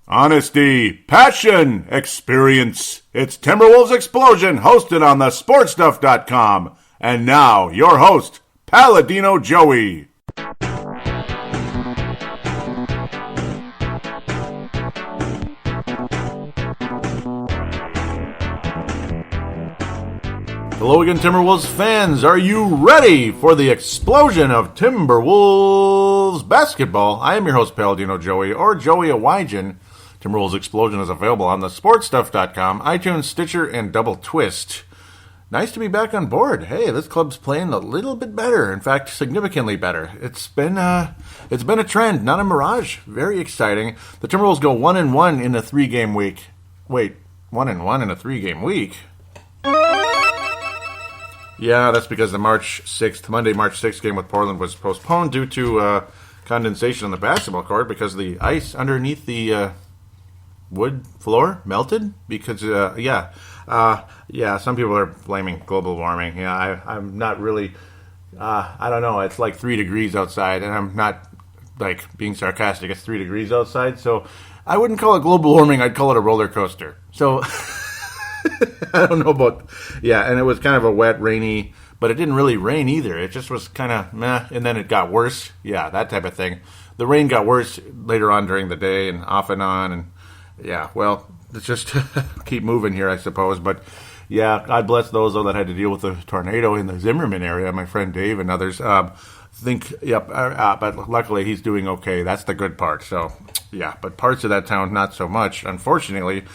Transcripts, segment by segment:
Honesty, passion, experience. It's Timberwolves Explosion, hosted on the sportstuff.com. And now, your host, Paladino Joey. Hello again, Timberwolves fans. Are you ready for the explosion of Timberwolves basketball? I am your host, Paladino Joey, or Joey Awajan. Timberwolves Explosion is available on the sportstuff.com, iTunes, Stitcher, and Double Twist. Nice to be back on board. Hey, this club's playing a little bit better. In fact, significantly better. It's been a trend, not a mirage. Very exciting. The Timberwolves go 1-1 in a 3-game week. Wait, 1-1 in a 3-game week? Yeah, that's because the Monday, March 6th game with Portland was postponed due to condensation on the basketball court because the ice underneath the wood floor melted. Because, some people are blaming global warming. Yeah, I'm not really, I don't know, it's like 3 degrees outside, and I'm not, like, being sarcastic. It's 3 degrees outside, so I wouldn't call it global warming, I'd call it a roller coaster. So I don't know about, and it was kind of a wet, rainy, but it didn't really rain either. It just was kind of meh, and then it got worse. Yeah, that type of thing. The rain got worse later on during the day and off and on, and let's just keep moving here, I suppose. But yeah, God bless those, though, that had to deal with the tornado in the Zimmerman area. My friend Dave and others but luckily he's doing okay. That's the good part. So, yeah, but parts of that town, not so much, unfortunately.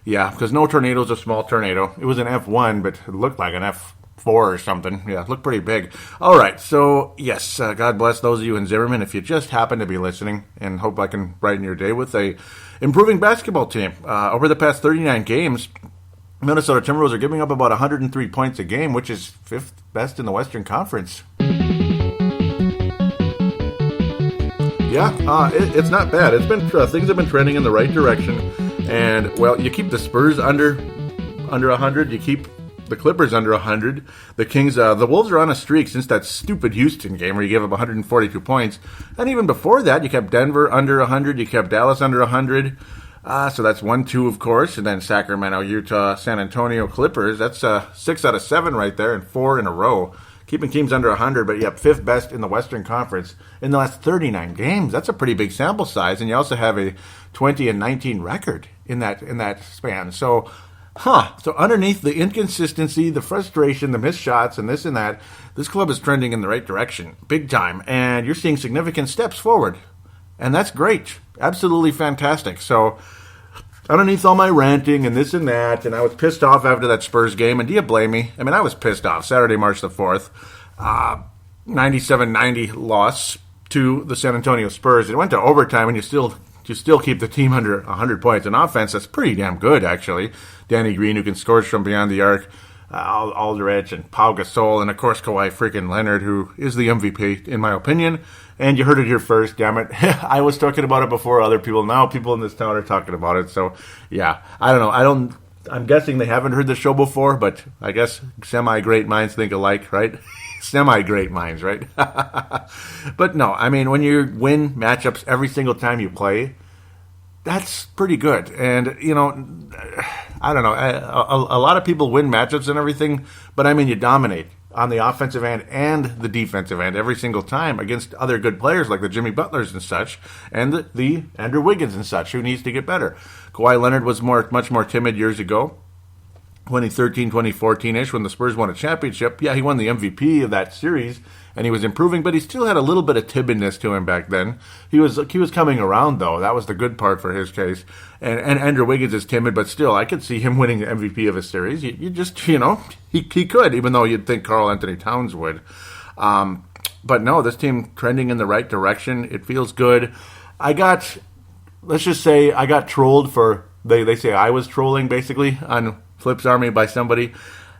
Yeah, because no tornado is a small tornado. It was an F1, but it looked like an F4 or something. Yeah, it looked pretty big. All right, so yes, God bless those of you in Zimmerman if you just happen to be listening, and hope I can brighten your day with a improving basketball team. Over the past 39 games, Minnesota Timberwolves are giving up about 103 points a game, which is 5th best in the Western Conference. Yeah, it's not bad. It's been things have been trending in the right direction. And, you keep the Spurs under 100. You keep the Clippers under 100. The Kings, the Wolves are on a streak since that stupid Houston game where you gave up 142 points. And even before that, you kept Denver under 100. You kept Dallas under 100. So that's 1-2, of course. And then Sacramento, Utah, San Antonio, Clippers. That's 6 out of 7 right there and 4 in a row. Keeping teams under 100, but 5th best in the Western Conference in the last 39 games. That's a pretty big sample size, and you also have a 20-19 record in that span. So, So underneath the inconsistency, the frustration, the missed shots, and this and that, this club is trending in the right direction, big time, and you're seeing significant steps forward, and that's great, absolutely fantastic. So, underneath all my ranting and this and that, and I was pissed off after that Spurs game, and do you blame me? I mean, I was pissed off. Saturday, March the 4th, 97-90 loss to the San Antonio Spurs. It went to overtime, and you still keep the team under 100 points. In offense, that's pretty damn good, actually. Danny Green, who can score from beyond the arc, Aldridge, and Pau Gasol, and, of course, Kawhi freaking Leonard, who is the MVP, in my opinion. And you heard it here first, damn it. I was talking about it before other people. Now people in this town are talking about it. So, yeah, I don't know. I'm guessing they haven't heard the show before, but I guess semi-great minds think alike, right? Semi-great minds, right? But no, I mean, when you win matchups every single time you play, that's pretty good. And, I don't know. A lot of people win matchups and everything, but I mean, you dominate on the offensive end and the defensive end every single time against other good players like the Jimmy Butlers and such, and the Andrew Wiggins and such, who needs to get better. Kawhi Leonard was much more timid years ago, 2013, 2014-ish, when the Spurs won a championship. Yeah, he won the MVP of that series, and he was improving, but he still had a little bit of timidness to him back then. He was coming around, though. That was the good part for his case. And Andrew Wiggins is timid, but still, I could see him winning the MVP of a series. You just, he could, even though you'd think Karl Anthony Towns would. But no, this team trending in the right direction. It feels good. Let's just say I got trolled for, they say I was trolling, basically, on Flip's Army by somebody.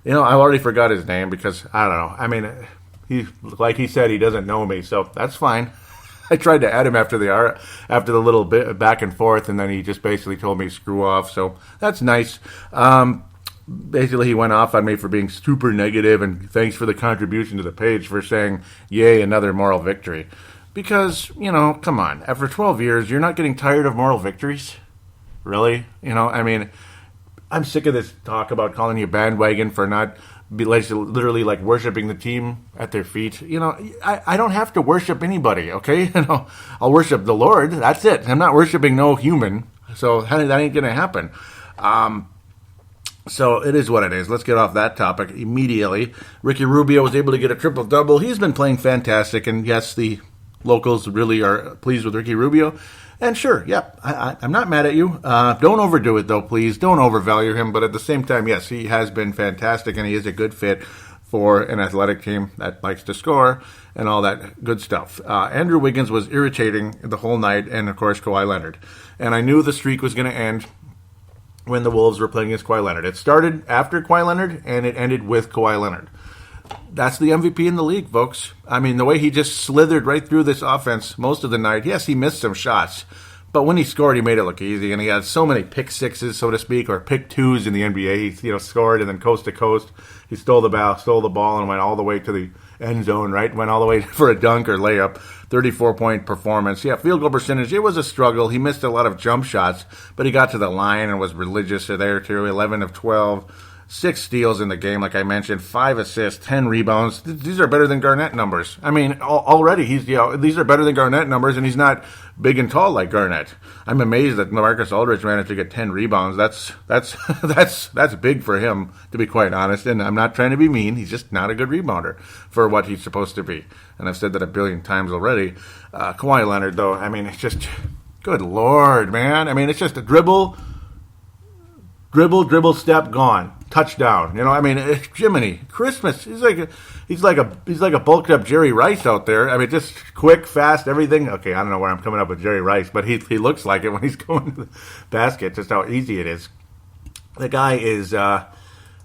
I already forgot his name because, I don't know. I mean, like he said, he doesn't know me, so that's fine. I tried to add him after the little bit back and forth, and then he just basically told me screw off, so that's nice. Basically, he went off on me for being super negative, and thanks for the contribution to the page for saying, yay, another moral victory. Because, come on, after 12 years, you're not getting tired of moral victories? Really? I mean, I'm sick of this talk about calling you bandwagon for not literally like worshiping the team at their feet. I don't have to worship anybody, okay? I'll worship the Lord. That's it. I'm not worshiping no human. So that ain't going to happen. So it is what it is. Let's get off that topic immediately. Ricky Rubio was able to get a triple-double. He's been playing fantastic. And yes, the locals really are pleased with Ricky Rubio. And sure, yeah, I'm not mad at you. Don't overdo it, though, please. Don't overvalue him. But at the same time, yes, he has been fantastic, and he is a good fit for an athletic team that likes to score and all that good stuff. Andrew Wiggins was irritating the whole night, and, of course, Kawhi Leonard. And I knew the streak was going to end when the Wolves were playing against Kawhi Leonard. It started after Kawhi Leonard, and it ended with Kawhi Leonard. That's the MVP in the league, folks. I mean, the way he just slithered right through this offense most of the night. Yes, he missed some shots, but when he scored, he made it look easy, and he had so many pick sixes, so to speak, or pick twos in the NBA. He scored, and then coast to coast, he stole the ball, and went all the way to the end zone, right? Went all the way for a dunk or layup. 34-point performance. Yeah, field goal percentage, it was a struggle. He missed a lot of jump shots, but he got to the line and was religious there, too. 11 of 12. 6 steals in the game, like I mentioned, 5 assists, 10 rebounds. These are better than Garnett numbers. I mean, already these are better than Garnett numbers, and he's not big and tall like Garnett. I'm amazed that Marcus Aldridge managed to get 10 rebounds. That's big for him, to be quite honest. And I'm not trying to be mean. He's just not a good rebounder for what he's supposed to be. And I've said that a billion times already. Kawhi Leonard, though, I mean, it's just, good Lord, man. I mean, it's just a dribble, step, gone. Touchdown. I mean, Jiminy, Christmas. He's like a bulked up Jerry Rice out there. I mean, just quick, fast, everything. Okay, I don't know where I'm coming up with Jerry Rice, but he looks like it when he's going to the basket. Just how easy it is. The guy is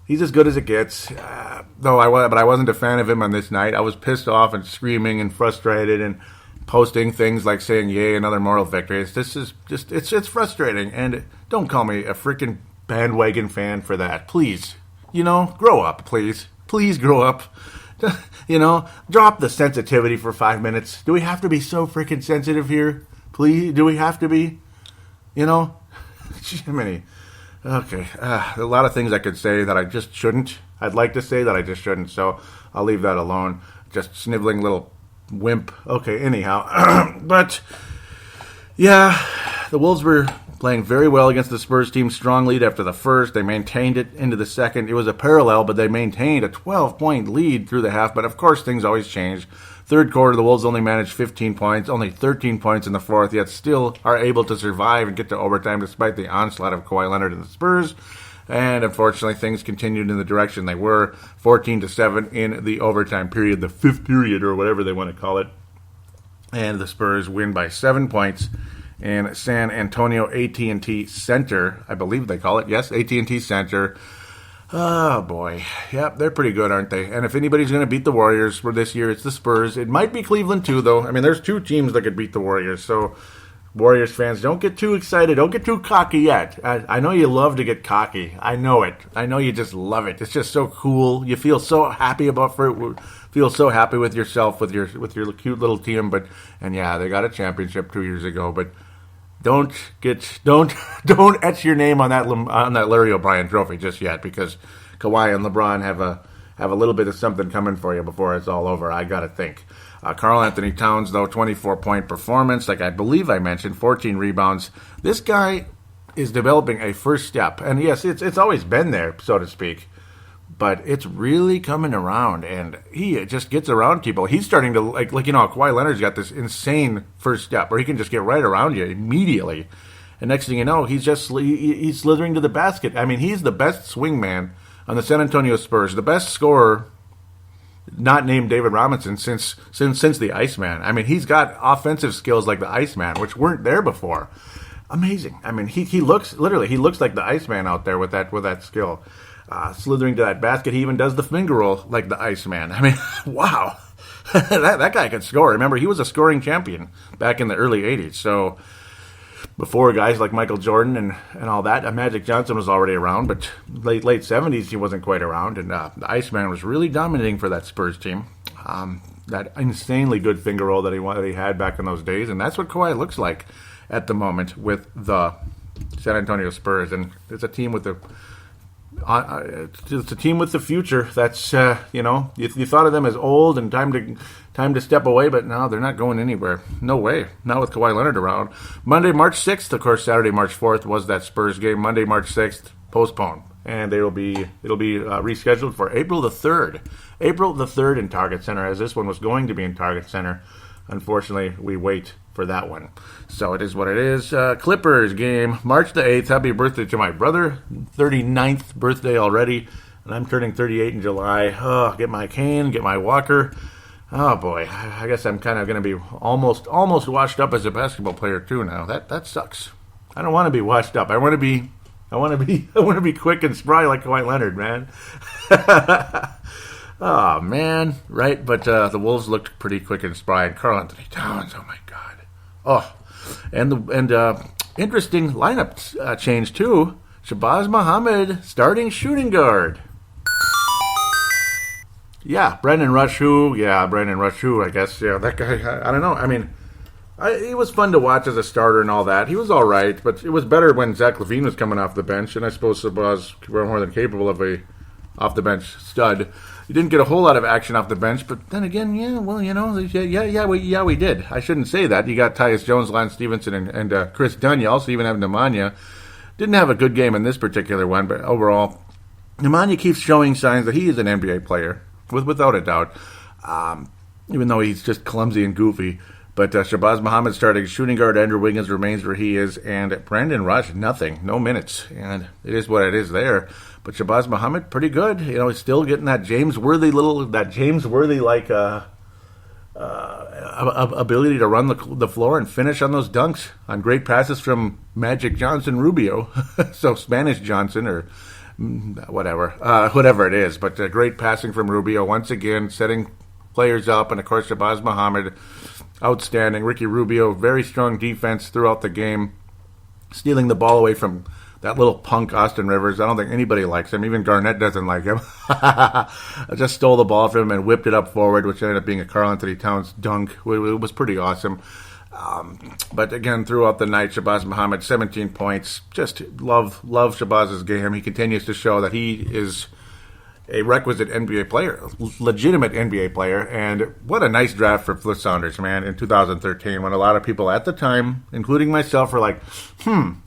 he's as good as it gets. But I wasn't a fan of him on this night. I was pissed off and screaming and frustrated and posting things like saying, "Yay, another moral victory." It's frustrating. And don't call me a freaking bandwagon fan for that. Please, grow up, please. Please grow up. Drop the sensitivity for 5 minutes. Do we have to be so freaking sensitive here? Please, do we have to be? Jiminy. Okay, a lot of things I could say that I just shouldn't. I'd like to say that I just shouldn't, so I'll leave that alone. Just sniveling little wimp. Okay, anyhow. But, yeah, the Wolves were playing very well against the Spurs team. Strong lead after the first. They maintained it into the second. It was a parallel, but they maintained a 12-point lead through the half. But, of course, things always change. Third quarter, the Wolves only managed 15 points, only 13 points in the fourth, yet still are able to survive and get to overtime despite the onslaught of Kawhi Leonard and the Spurs. And, unfortunately, things continued in the direction they were, 14-7 in the overtime period, the fifth period or whatever they want to call it. And the Spurs win by 7 points. In San Antonio AT&T Center, I believe they call it. Yes, AT&T Center. Oh, boy. Yep, they're pretty good, aren't they? And if anybody's going to beat the Warriors for this year, it's the Spurs. It might be Cleveland, too, though. I mean, there's 2 teams that could beat the Warriors. So, Warriors fans, don't get too excited. Don't get too cocky yet. I know you love to get cocky. I know it. I know you just love it. It's just so cool. You feel so happy feel so happy with yourself, with your cute little team. And yeah, they got a championship 2 years ago, but don't etch your name on that Larry O'Brien trophy just yet, because Kawhi and LeBron have a little bit of something coming for you before it's all over. I gotta think. Karl Anthony Towns, though, 24-point performance, like I believe I mentioned, 14 rebounds. This guy is developing a first step, and yes, it's always been there, so to speak. But it's really coming around, and he just gets around people. He's starting to, Kawhi Leonard's got this insane first step where he can just get right around you immediately. And next thing you know, he's slithering to the basket. I mean, he's the best swing man on the San Antonio Spurs, the best scorer, not named David Robinson, since the Iceman. I mean, he's got offensive skills like the Iceman, which weren't there before. Amazing. I mean, he looks like the Iceman out there with that skill. Slithering to that basket. He even does the finger roll like the Iceman. I mean, wow. that guy could score. Remember, he was a scoring champion back in the early 80s. So before guys like Michael Jordan and all that, Magic Johnson was already around, but late 70s he wasn't quite around. And the Iceman was really dominating for that Spurs team. That insanely good finger roll that he had back in those days. And that's what Kawhi looks like at the moment with the San Antonio Spurs, and it's a team with it's a team with the future. That's you thought of them as old and time to step away, but no, they're not going anywhere. No way. Not with Kawhi Leonard around. Monday, March 6th, of course. Saturday, March 4th was that Spurs game. Monday, March 6th, postponed, and it'll be rescheduled for April the 3rd. April the 3rd in Target Center, as this one was going to be in Target Center. Unfortunately, we wait for that one. So it is what it is. Clippers game, March the 8th. Happy birthday to my brother. 39th birthday already. And I'm turning 38 in July. Oh, get my cane, get my walker. Oh, boy. I guess I'm kind of going to be almost washed up as a basketball player, too, now. That sucks. I don't want to be washed up. I want to be quick and spry like Kawhi Leonard, man. Oh, man. Right? But the Wolves looked pretty quick and spry. And Karl Anthony Towns, oh, my God. Oh, and interesting lineup change, too. Shabazz Muhammad, starting shooting guard. Yeah, Brandon Rush, I guess. Yeah, that guy, I don't know. I mean, he was fun to watch as a starter and all that. He was all right, but it was better when Zach LaVine was coming off the bench, and I suppose Shabazz were more than capable of a off-the-bench stud. He didn't get a whole lot of action off the bench, but then again, we did. I shouldn't say that. You got Tyus Jones, Lance Stephenson, and Chris Dunn. You also even have Nemanja. Didn't have a good game in this particular one, but overall, Nemanja keeps showing signs that he is an NBA player, without a doubt, even though he's just clumsy and goofy. But Shabazz Muhammad starting shooting guard. Andrew Wiggins remains where he is, and Brandon Rush, nothing, no minutes, and it is what it is there. But Shabazz Muhammad, pretty good. He's still getting that James Worthy like ability to run the floor and finish on those dunks on great passes from Magic Johnson Rubio, so Spanish Johnson or whatever it is. But great passing from Rubio once again, setting players up, and of course Shabazz Muhammad, outstanding. Ricky Rubio, very strong defense throughout the game, stealing the ball away from that little punk Austin Rivers. I don't think anybody likes him. Even Garnett doesn't like him. I just stole the ball from him and whipped it up forward, which ended up being a Karl Anthony Towns dunk. It was pretty awesome. But again, throughout the night, Shabazz Muhammad, 17 points. Just love Shabazz's game. He continues to show that he is a requisite NBA player, legitimate NBA player, and what a nice draft for the Sounders, man, in 2013, when a lot of people at the time, including myself, were like,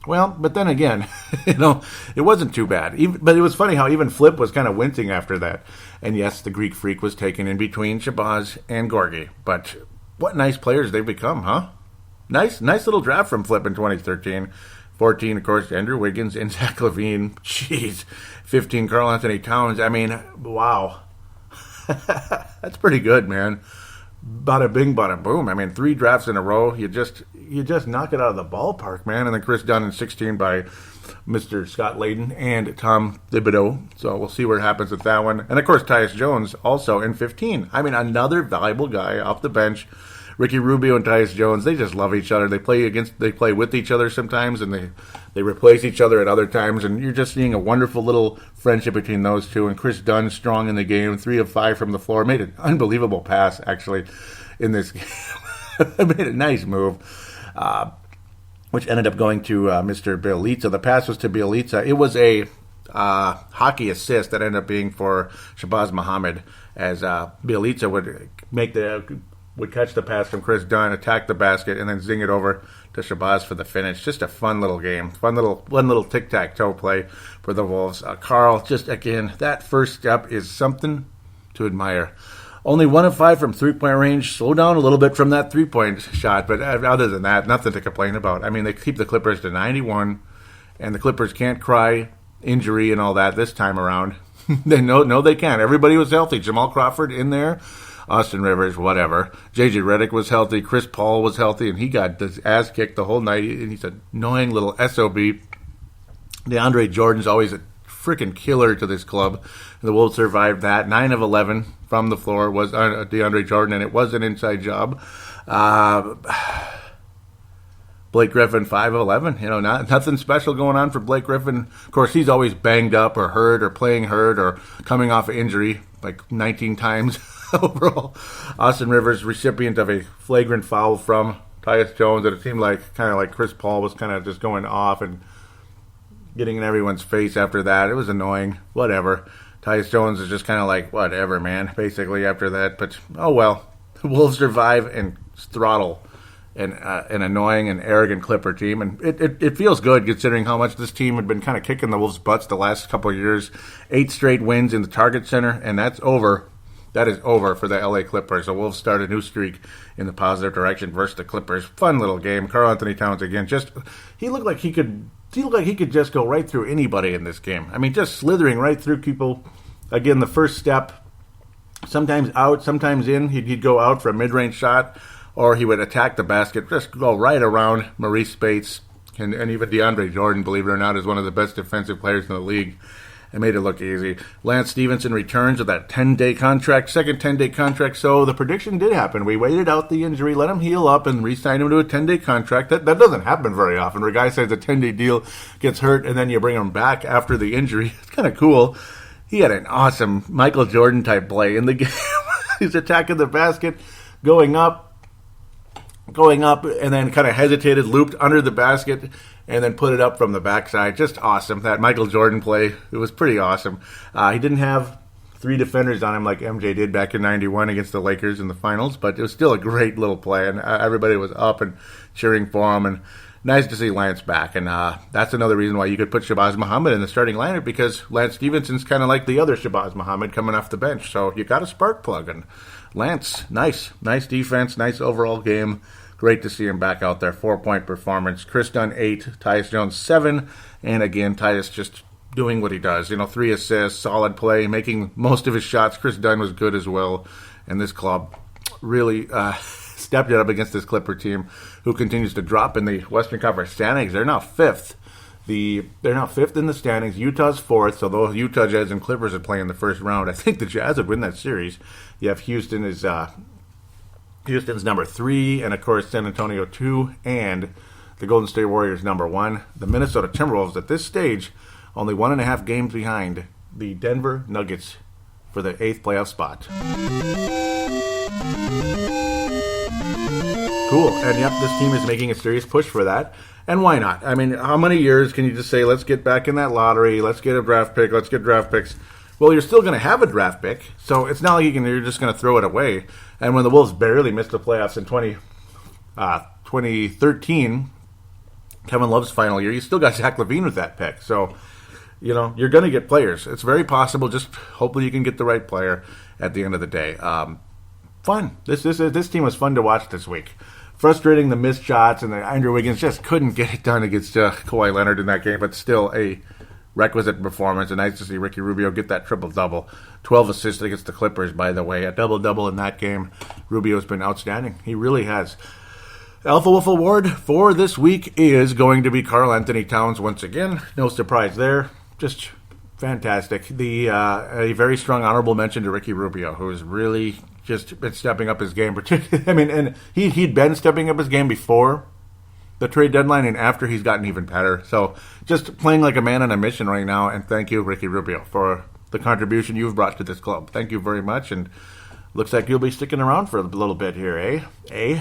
well, but then again, it wasn't too bad. But it was funny how even Flip was kind of wincing after that. And yes, the Greek Freak was taken in between Shabazz and Gorgie, but what nice players they've become, huh? Nice little draft from Flip in 2013. 14, of course, Andrew Wiggins and Zach LaVine. Jeez. 15, Karl Anthony Towns. I mean, wow. That's pretty good, man. Bada bing, bada boom. I mean, 3 drafts in a row. You just knock it out of the ballpark, man. And then Chris Dunn in 16 by Mr. Scott Layden and Tom Thibodeau. So we'll see what happens with that one. And, of course, Tyus Jones also in 15. I mean, another valuable guy off the bench. Ricky Rubio and Tyus Jones, they just love each other. They play with each other sometimes, and they replace each other at other times. And you're just seeing a wonderful little friendship between those two. And Chris Dunn, strong in the game, 3 of 5 from the floor. Made an unbelievable pass, actually, in this game. Made a nice move, which ended up going to Mr. Bielitsa. The pass was to Bielitsa. It was a hockey assist that ended up being for Shabazz Muhammad, as Bielitsa would catch the pass from Chris Dunn, attack the basket, and then zing it over to Shabazz for the finish. Just a fun little game. Fun little tic-tac-toe play for the Wolves. Karl, just again, that first step is something to admire. Only 1 of 5 from three-point range. Slow down a little bit from that three-point shot, but other than that, nothing to complain about. I mean, they keep the Clippers to 91, and the Clippers can't cry injury and all that this time around. They know they can. Everybody was healthy. Jamal Crawford in there. Austin Rivers, whatever. J.J. Redick was healthy. Chris Paul was healthy, and he got his ass kicked the whole night. And he's an annoying little SOB. DeAndre Jordan's always a freaking killer to this club. The Wolves survived that. 9 of 11 from the floor was DeAndre Jordan, and it was an inside job. Blake Griffin, 5 of 11. Nothing special going on for Blake Griffin. Of course, he's always banged up or hurt or playing hurt or coming off of injury like 19 times. Overall, Austin Rivers, recipient of a flagrant foul from Tyus Jones, and it seemed like kind of like Chris Paul was kind of just going off and getting in everyone's face after that. It was annoying. Whatever. Tyus Jones is just kind of like, whatever, man, basically after that. But, oh well. The Wolves survive and throttle an annoying and arrogant Clipper team. And it feels good considering how much this team had been kind of kicking the Wolves' butts the last couple of years. 8 straight wins in the Target Center, and that's over. That is over for the LA Clippers. The Wolves start a new streak in the positive direction versus the Clippers. Fun little game. Karl-Anthony Towns again. He looked like he could just go right through anybody in this game. I mean, just slithering right through people. Again, the first step, sometimes out, sometimes in. He'd go out for a mid-range shot, or he would attack the basket, just go right around Maurice Bates, and even DeAndre Jordan, believe it or not, is one of the best defensive players in the league. It made it look easy. Lance Stephenson returns with that 10-day contract, second 10-day contract. So the prediction did happen. We waited out the injury, let him heal up, and re-signed him to a 10-day contract. That doesn't happen very often, where a guy says a 10-day deal, gets hurt, and then you bring him back after the injury. It's kind of cool. He had an awesome Michael Jordan-type play in the game. He's attacking the basket, going up, and then kind of hesitated, looped under the basket, and then put it up from the backside. Just awesome. That Michael Jordan play, it was pretty awesome. He didn't have 3 defenders on him like MJ did back in 91 against the Lakers in the finals, but it was still a great little play, and everybody was up and cheering for him, and nice to see Lance back. And that's another reason why you could put Shabazz Muhammad in the starting lineup, because Lance Stephenson's kind of like the other Shabazz Muhammad coming off the bench, so you got a spark plug. And Lance, nice defense, nice overall game. Great to see him back out there. 4-point performance. Chris Dunn 8, Tyus Jones 7, and again Tyus just doing what he does. 3 assists, solid play, making most of his shots. Chris Dunn was good as well, and this club really stepped it up against this Clipper team, who continues to drop in the Western Conference standings. They're now 5th. They're now 5th in the standings. Utah's 4th, so those Utah Jazz and Clippers would play in the first round. I think the Jazz would win that series. You have Houston's number 3, and of course San Antonio 2, and the Golden State Warriors number 1. The Minnesota Timberwolves at this stage only 1.5 games behind the Denver Nuggets for the 8th playoff spot. Cool. And yep, this team is making a serious push for that. And why not? I mean, how many years can you just say, let's get back in that lottery, let's get a draft pick, let's get draft picks? Well, you're still going to have a draft pick, so it's not like you're just going to throw it away. And when the Wolves barely missed the playoffs in 2013, Kevin Love's final year, you still got Zach LaVine with that pick. So, you're going to get players. It's very possible. Just hopefully you can get the right player at the end of the day. Fun. This team was fun to watch this week. Frustrating, the missed shots, and the Andrew Wiggins just couldn't get it done against Kawhi Leonard in that game, but still a requisite performance, and nice to see Ricky Rubio get that triple-double. 12 assists against the Clippers, by the way. A double-double in that game. Rubio's been outstanding. He really has. Alpha Wolf Award for this week is going to be Karl-Anthony Towns once again. No surprise there. Just fantastic. A very strong honorable mention to Ricky Rubio, who has really just been stepping up his game. And he'd been stepping up his game before the trade deadline, and after he's gotten even better. So just playing like a man on a mission right now, and thank you, Ricky Rubio, for the contribution you've brought to this club. Thank you very much, and looks like you'll be sticking around for a little bit here, eh?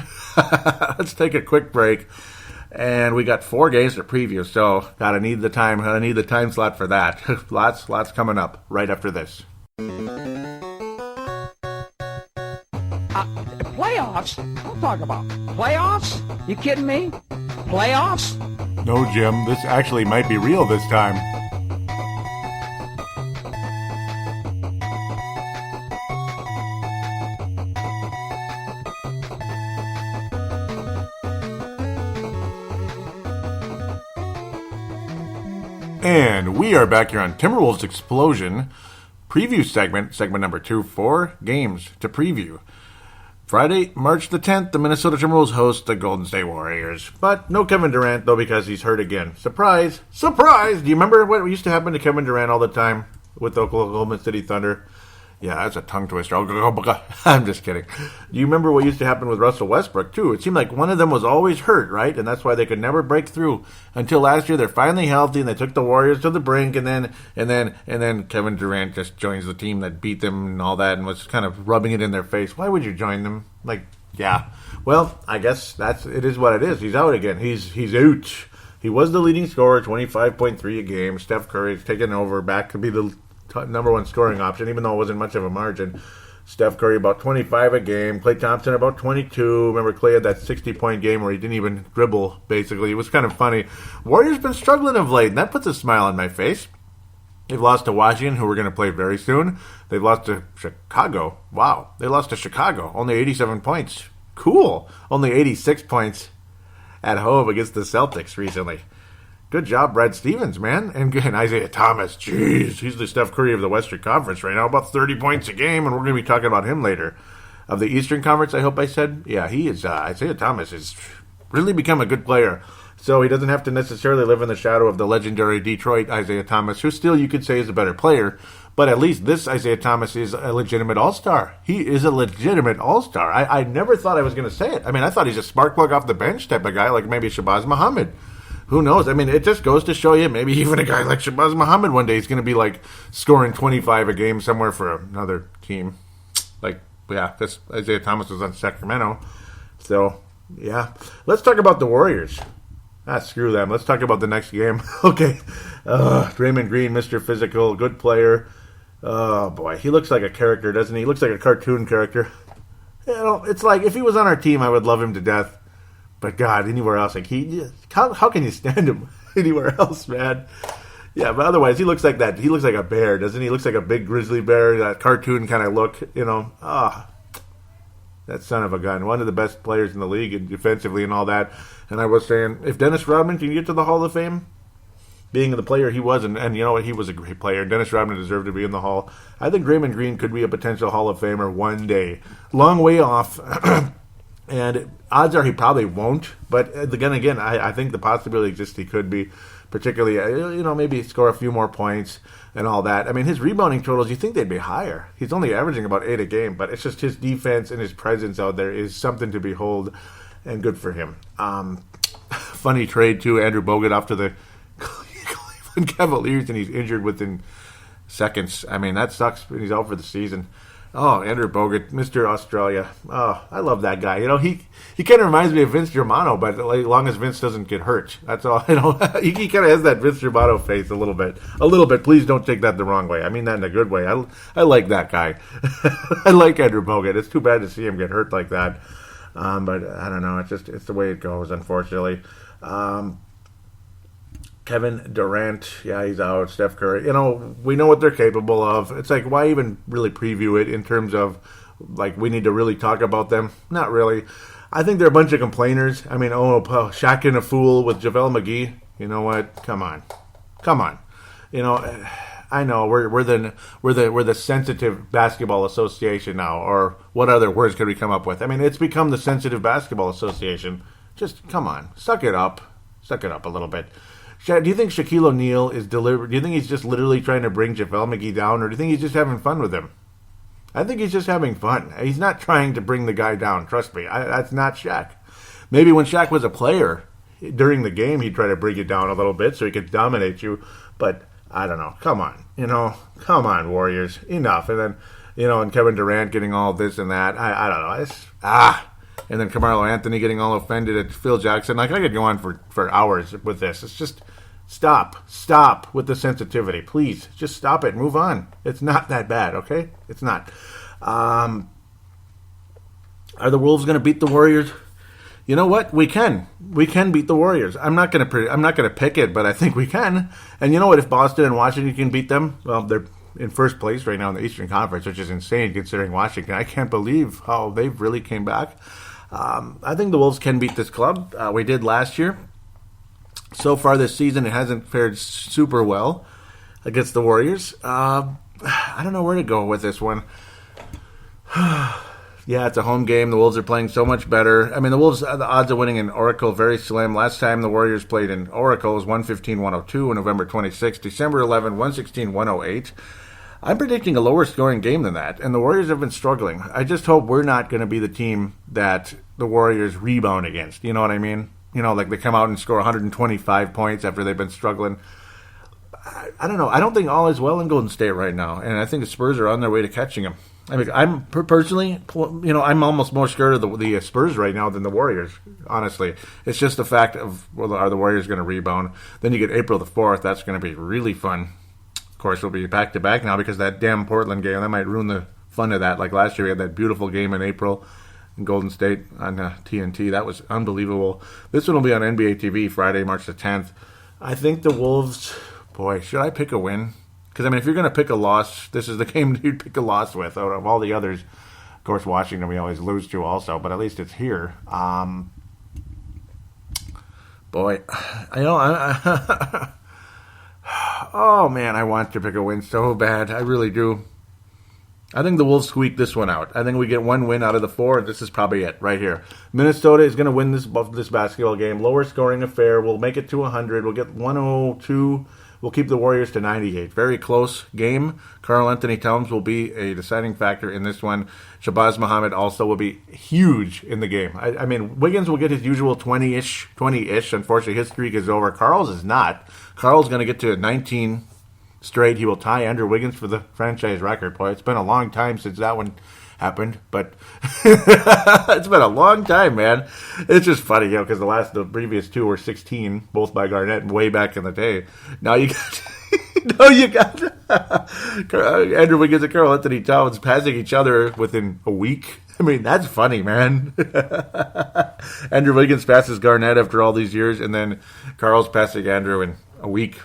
Let's take a quick break, and we got 4 games to preview, so gotta need the time slot for that. lots coming up right after this. Playoffs? Don't talk about playoffs. You kidding me? Playoffs? No, Jim. This actually might be real this time. And we are back here on Timberwolves Explosion preview segment number 2, 4 games to preview. Friday, March the 10th, the Minnesota Timberwolves host the Golden State Warriors. But no Kevin Durant, though, because he's hurt again. Surprise! Surprise! Do you remember what used to happen to Kevin Durant all the time with the Oklahoma City Thunder? Yeah, that's a tongue twister. I'm just kidding. Do you remember what used to happen with Russell Westbrook, too? It seemed like one of them was always hurt, right? And that's why they could never break through until last year. They're finally healthy, and they took the Warriors to the brink, and then Kevin Durant just joins the team that beat them and all that, and was kind of rubbing it in their face. Why would you join them? Yeah. Well, I guess it is what it is. He's out again. He's out. He was the leading scorer, 25.3 a game. Steph Curry's taken over, back to be the number one scoring option, even though it wasn't much of a margin. Steph Curry about 25 a game. Klay Thompson about 22. Remember, Klay had that 60-point game where he didn't even dribble, basically. It was kind of funny. Warriors been struggling of late, and that puts a smile on my face. They've lost to Washington, who we're going to play very soon. They've lost to Chicago. Wow. They lost to Chicago. Only 87 points. Cool. Only 86 points at home against the Celtics recently. Good job, Brad Stevens, man. And Isaiah Thomas. Jeez. He's the Steph Curry of the Western Conference right now. About 30 points a game, and we're going to be talking about him later. Of the Eastern Conference, I hope I said. Yeah, he is. Isaiah Thomas has really become a good player. So he doesn't have to necessarily live in the shadow of the legendary Detroit Isaiah Thomas, who still you could say is a better player. But at least this Isaiah Thomas is a legitimate all-star. He is a legitimate all-star. I never thought I was going to say it. I mean, I thought he's a spark plug off the bench type of guy, like maybe Shabazz Muhammad. Who knows? I mean, it just goes to show you, maybe even a guy like Shabazz Muhammad one day is going to be like scoring 25 a game somewhere for another team. Like, yeah, this Isaiah Thomas was on Sacramento. So, yeah. Let's talk about the Warriors. Screw them. Let's talk about the next game. Okay. Draymond Green, Mr. Physical, good player. Oh, boy. He looks like a character, doesn't he? He looks like a cartoon character. You know, it's like if he was on our team, I would love him to death. But, God, anywhere else. Like how can you stand him anywhere else, man? Yeah, but otherwise, he looks like that. He looks like a bear, doesn't he? He looks like a big grizzly bear, that cartoon kind of look, you know. That son of a gun. One of the best players in the league and defensively and all that. And I was saying, if Dennis Rodman can get to the Hall of Fame, being the player he was, and you know what, he was a great player. Dennis Rodman deserved to be in the Hall. I think Draymond Green could be a potential Hall of Famer one day. Long way off. And odds are he probably won't. But again, I think the possibility exists he could be. Particularly, you know, maybe score a few more points and all that. I mean, his rebounding totals, you think they'd be higher. He's only averaging about 8 a game, but it's just his defense and his presence out there is something to behold, and good for him. Funny trade, too. Andrew Bogut off to the Cleveland Cavaliers, and he's injured within seconds. I mean, that sucks when he's out for the season. Oh, Andrew Bogut, Mr. Australia. Oh, I love that guy. You know, he kind of reminds me of Vince Germano, but as long as Vince doesn't get hurt. That's all. You know, he kind of has that Vince Germano face a little bit. A little bit. Please don't take that the wrong way. I mean that in a good way. I like that guy. I like Andrew Bogut. It's too bad to see him get hurt like that. But I don't know. It's the way it goes, unfortunately. Kevin Durant, yeah, he's out. Steph Curry, you know, we know what they're capable of. It's like, why even really preview it in terms of, like, we need to really talk about them? Not really. I think they're a bunch of complainers. I mean, Shaq and a fool with JaVale McGee. You know what? Come on. You know, I know we're the sensitive basketball association now, or what other words could we come up with? I mean, it's become the sensitive basketball association. Just come on, suck it up a little bit. Do you think Shaquille O'Neal is deliberate? Do you think he's just literally trying to bring JaVale McGee down, or do you think he's just having fun with him? I think he's just having fun. He's not trying to bring the guy down. Trust me, that's not Shaq. Maybe when Shaq was a player, during the game, he'd try to bring you down a little bit so he could dominate you. But I don't know. Come on, Warriors. Enough. And then, you know, and Kevin Durant getting all this and that. I don't know. And then Carmelo Anthony getting all offended at Phil Jackson. Like, I could go on for hours with this. It's just, stop with the sensitivity. Please, just stop it. Move on. It's not that bad, okay? It's not. Are the Wolves going to beat the Warriors? You know what? We can. We can beat the Warriors. I'm not going to pick it, but I think we can. And you know what? If Boston and Washington can beat them, well, they're in first place right now in the Eastern Conference, which is insane considering Washington. I can't believe how they've really came back. I think the Wolves can beat this club. We did last year. So far this season, it hasn't fared super well against the Warriors. I don't know where to go with this one. Yeah, it's a home game. The Wolves are playing so much better. I mean, the Wolves, the odds of winning in Oracle, very slim. Last time the Warriors played in Oracle was 115-102 on November 26. December 11, 116-108. I'm predicting a lower scoring game than that, and the Warriors have been struggling. I just hope we're not going to be the team that the Warriors rebound against. You know what I mean? You know, like they come out and score 125 points after they've been struggling. I don't know. I don't think all is well in Golden State right now, and I think the Spurs are on their way to catching them. I mean, I'm personally, I'm almost more scared of the Spurs right now than the Warriors. Honestly, it's just the fact of, well, are the Warriors going to rebound? Then you get April the 4th. That's going to be really fun. Of course, we'll be back to back now because that damn Portland game, that might ruin the fun of that. Like last year, we had that beautiful game in April in Golden State on TNT. That was unbelievable. This one will be on NBA TV Friday, March the 10th. I think the Wolves. Boy, should I pick a win? Because, I mean, if you're going to pick a loss, this is the game you'd pick a loss with out of all the others. Of course, Washington we always lose to also, but at least it's here. Boy, oh, man, I want to pick a win so bad. I really do. I think the Wolves squeak this one out. I think we get one win out of the 4, and this is probably it right here. Minnesota is going to win this basketball game. Lower scoring affair. We'll make it to 100. We'll get 102. We'll keep the Warriors to 98. Very close game. Karl Anthony Towns will be a deciding factor in this one. Shabazz Muhammad also will be huge in the game. I mean, Wiggins will get his usual 20-ish. Unfortunately, his streak is over. Karl's is not. Karl's going to get to 19 straight. He will tie Andrew Wiggins for the franchise record. Boy, it's been a long time since that one happened, but it's been a long time, man. It's just funny, because the previous two were 16, both by Garnett, way back in the day. Now you got, Andrew Wiggins and Karl Anthony Towns passing each other within a week. I mean, that's funny, man. Andrew Wiggins passes Garnett after all these years, and then Karl's passing Andrew in a week.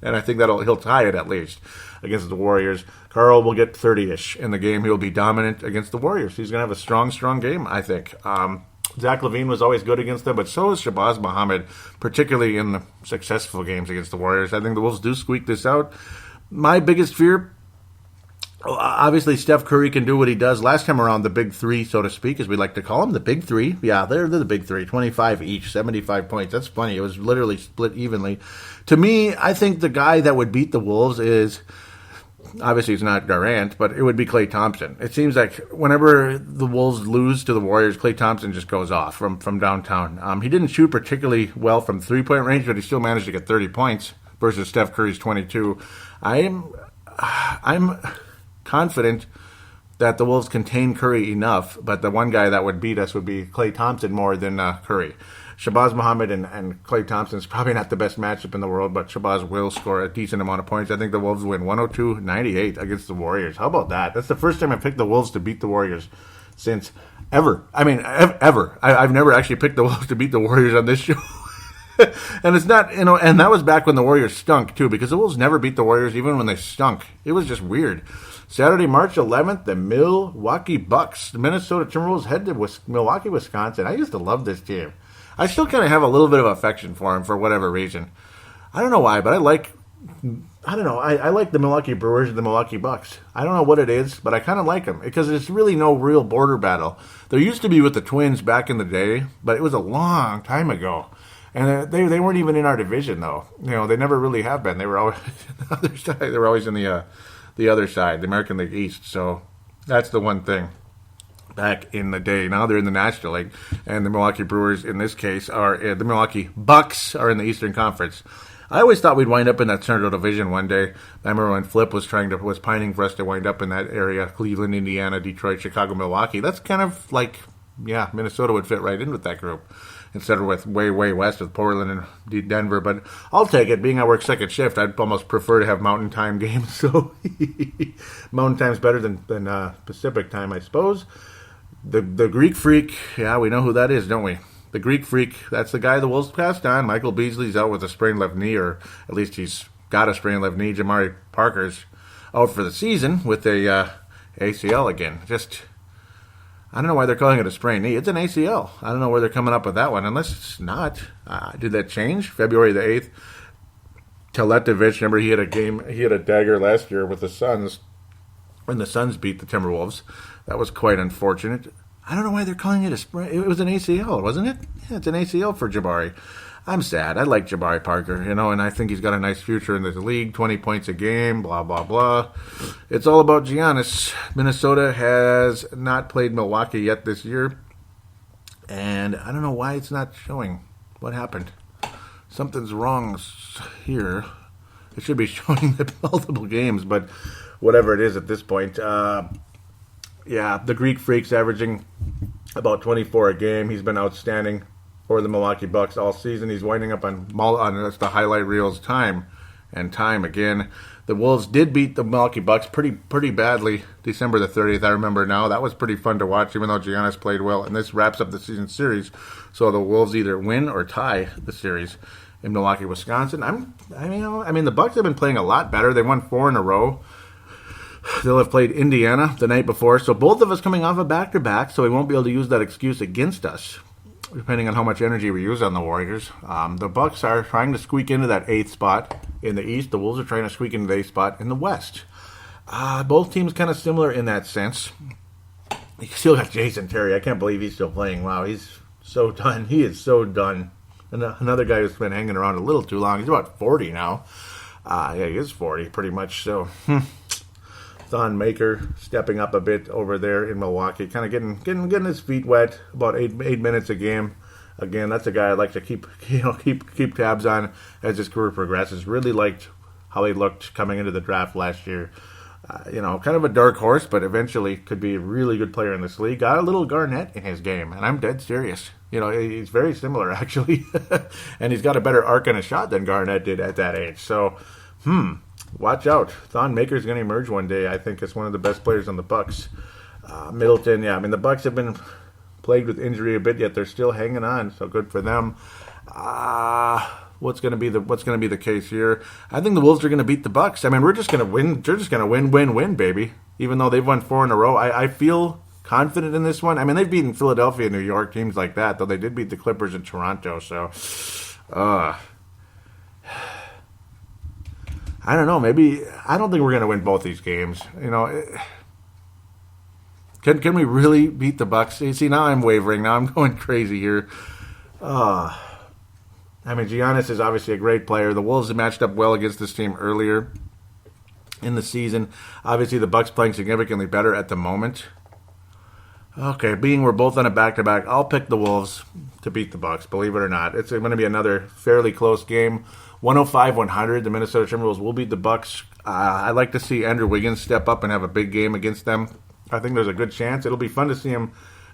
And I think he'll tie it at least against the Warriors. Karl will get 30-ish in the game. He'll be dominant against the Warriors. He's going to have a strong, strong game, I think. Zach LaVine was always good against them, but so is Shabazz Muhammad, particularly in the successful games against the Warriors. I think the Wolves do squeak this out. My biggest fear, obviously Steph Curry can do what he does. Last time around, the big three, so to speak, as we like to call them, the big three. Yeah, they're the big three, 25 each, 75 points. That's funny. It was literally split evenly. To me, I think the guy that would beat the Wolves is, obviously it's not Durant, but it would be Klay Thompson. It seems like whenever the Wolves lose to the Warriors, Klay Thompson just goes off from downtown. He didn't shoot particularly well from three-point range, but he still managed to get 30 points versus Steph Curry's 22. I'm confident that the Wolves contain Curry enough, but the one guy that would beat us would be Klay Thompson more than Curry. Shabazz Muhammad and Klay Thompson is probably not the best matchup in the world, but Shabazz will score a decent amount of points. I think the Wolves win 102-98 against the Warriors. How about that? That's the first time I picked the Wolves to beat the Warriors since ever. I mean, ever. I've never actually picked the Wolves to beat the Warriors on this show. And it's not, and that was back when the Warriors stunk, too, because the Wolves never beat the Warriors even when they stunk. It was just weird. Saturday, March 11th, the Milwaukee Bucks, the Minnesota Timberwolves head to Milwaukee, Wisconsin. I used to love this team. I still kind of have a little bit of affection for him for whatever reason. I don't know why, but I like the Milwaukee Brewers and the Milwaukee Bucks. I don't know what it is, but I kind of like them because there's really no real border battle. There used to be with the Twins back in the day, but it was a long time ago. And they weren't even in our division, though. They never really have been. They were always on the other side. They were always in the other side, the American League East. So that's the one thing. Back in the day. Now they're in the National League, and the Milwaukee Brewers, in this case, are the Milwaukee Bucks are in the Eastern Conference. I always thought we'd wind up in that Central Division one day. I remember when Flip was pining for us to wind up in that area: Cleveland, Indiana, Detroit, Chicago, Milwaukee. That's kind of like, Minnesota would fit right in with that group instead of with way, way west with Portland and Denver. But I'll take it. Being I work second shift, I'd almost prefer to have Mountain Time games. So Mountain Time's better than Pacific Time, I suppose. The Greek Freak, we know who that is, don't we? The Greek Freak, that's the guy the Wolves passed on. Michael Beasley's out with a sprained left knee, or at least he's got a sprained left knee. Jamari Parker's out for the season with a ACL again. I don't know why they're calling it a sprained knee. It's an ACL. I don't know where they're coming up with that one, unless it's not. Did that change? February the 8th. Teletovic, remember he had a dagger last year with the Suns when the Suns beat the Timberwolves. That was quite unfortunate. I don't know why they're calling it a sprain. It was an ACL, wasn't it? Yeah, it's an ACL for Jabari. I'm sad. I like Jabari Parker, and I think he's got a nice future in the league. 20 points a game, blah, blah, blah. It's all about Giannis. Minnesota has not played Milwaukee yet this year, and I don't know why it's not showing. What happened? Something's wrong here. It should be showing the multiple games, but whatever it is at this point. The Greek Freak's averaging about 24 a game. He's been outstanding for the Milwaukee Bucks all season. He's winding up on the highlight reels time and time again. The Wolves did beat the Milwaukee Bucks pretty badly December the 30th. I remember now. That was pretty fun to watch, even though Giannis played well. And this wraps up the season series. So the Wolves either win or tie the series in Milwaukee, Wisconsin. The Bucks have been playing a lot better. They won 4 in a row. They'll have played Indiana the night before. So both of us coming off a back-to-back, so we won't be able to use that excuse against us, depending on how much energy we use on the Warriors. The Bucks are trying to squeak into that 8th spot in the East. The Wolves are trying to squeak into the 8th spot in the West. Both teams kind of similar in that sense. You still got Jason Terry. I can't believe he's still playing. Wow, he's so done. He is so done. And another guy who's been hanging around a little too long. He's about 40 now. He is 40 pretty much. So Thon Maker stepping up a bit over there in Milwaukee, kind of getting his feet wet. About eight minutes a game. Again, that's a guy I'd like to keep tabs on as his career progresses. Really liked how he looked coming into the draft last year. Kind of a dark horse, but eventually could be a really good player in this league. Got a little Garnett in his game, and I'm dead serious. He's very similar, actually. And he's got a better arc and a shot than Garnett did at that age. So, watch out. Thon Maker's going to emerge one day, I think, as one of the best players on the Bucks. Middleton, the Bucks have been plagued with injury a bit, yet they're still hanging on, so good for them. What's going to be the case here? I think the Wolves are going to beat the Bucks. We're just going to win. They're just going to win, baby. Even though they've won 4 in a row, I feel confident in this one. They've beaten Philadelphia, New York, teams like that, though they did beat the Clippers in Toronto. So, I don't know. Maybe I don't think we're going to win both these games. Can we really beat the Bucks? See, now I'm wavering. Now I'm going crazy here. Giannis is obviously a great player. The Wolves have matched up well against this team earlier in the season. Obviously, the Bucks playing significantly better at the moment. Okay, being we're both on a back-to-back, I'll pick the Wolves to beat the Bucks, believe it or not. It's going to be another fairly close game. 105-100, the Minnesota Timberwolves will beat the Bucks. I'd like to see Andrew Wiggins step up and have a big game against them. I think there's a good chance. It'll be fun to see him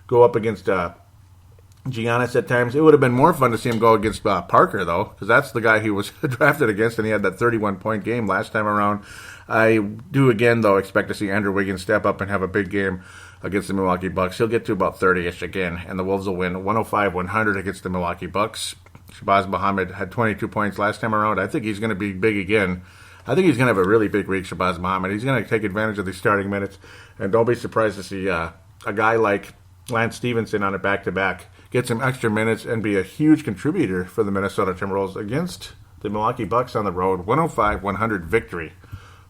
go up against Giannis at times. It would have been more fun to see him go against Parker, though, because that's the guy he was drafted against, and he had that 31-point game last time around. I do, again, though, expect to see Andrew Wiggins step up and have a big game against the Milwaukee Bucks. He'll get to about 30-ish again, and the Wolves will win 105-100 against the Milwaukee Bucks. Shabazz Muhammad had 22 points last time around. I think he's going to be big again. I think he's going to have a really big week, Shabazz Muhammad. He's going to take advantage of these starting minutes, and don't be surprised to see a guy like Lance Stephenson on a back-to-back get some extra minutes and be a huge contributor for the Minnesota Timberwolves against the Milwaukee Bucks on the road. 105-100 victory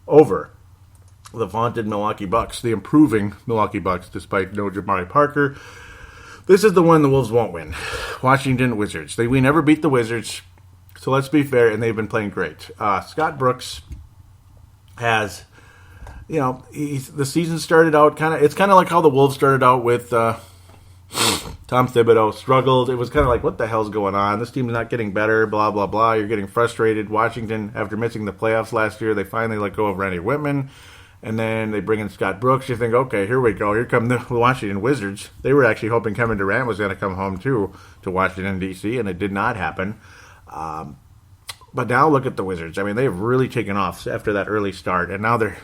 over the vaunted Milwaukee Bucks, the improving Milwaukee Bucks, despite no Jabari Parker. This is the one the Wolves won't win. Washington Wizards. We never beat the Wizards, so let's be fair, and they've been playing great. Scott Brooks has, the season started out it's kind of like how the Wolves started out with Tom Thibodeau. Struggled. It was kind of like, what the hell's going on? This team's not getting better, blah, blah, blah. You're getting frustrated. Washington, after missing the playoffs last year, they finally let go of Randy Whitman. And then they bring in Scott Brooks. You think, okay, here we go. Here come the Washington Wizards. They were actually hoping Kevin Durant was going to come home, too, to Washington, D.C., and it did not happen. But now look at the Wizards. They've really taken off after that early start, and now they're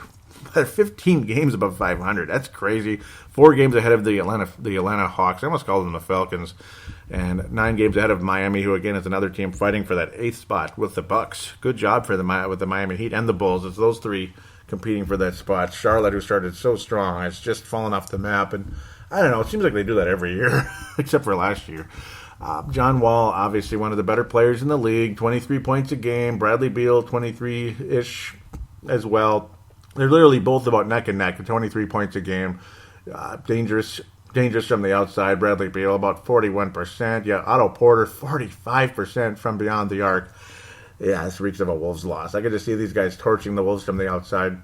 15 games above 500. That's crazy. 4 games ahead of the Atlanta Hawks. I almost called them the Falcons. And 9 games ahead of Miami, who, again, is another team fighting for that 8th spot with the Bucks. Good job for with the Miami Heat and the Bulls. It's those 3 competing for that spot. Charlotte, who started so strong, has just fallen off the map. And I don't know. It seems like they do that every year, except for last year. John Wall, obviously one of the better players in the league, 23 points a game. Bradley Beal, 23-ish as well. They're literally both about neck and neck, 23 points a game. Dangerous from the outside. Bradley Beal, about 41%. Yeah, Otto Porter, 45% from beyond the arc. Yeah, this reeks of a Wolves loss. I could just see these guys torching the Wolves from the outside.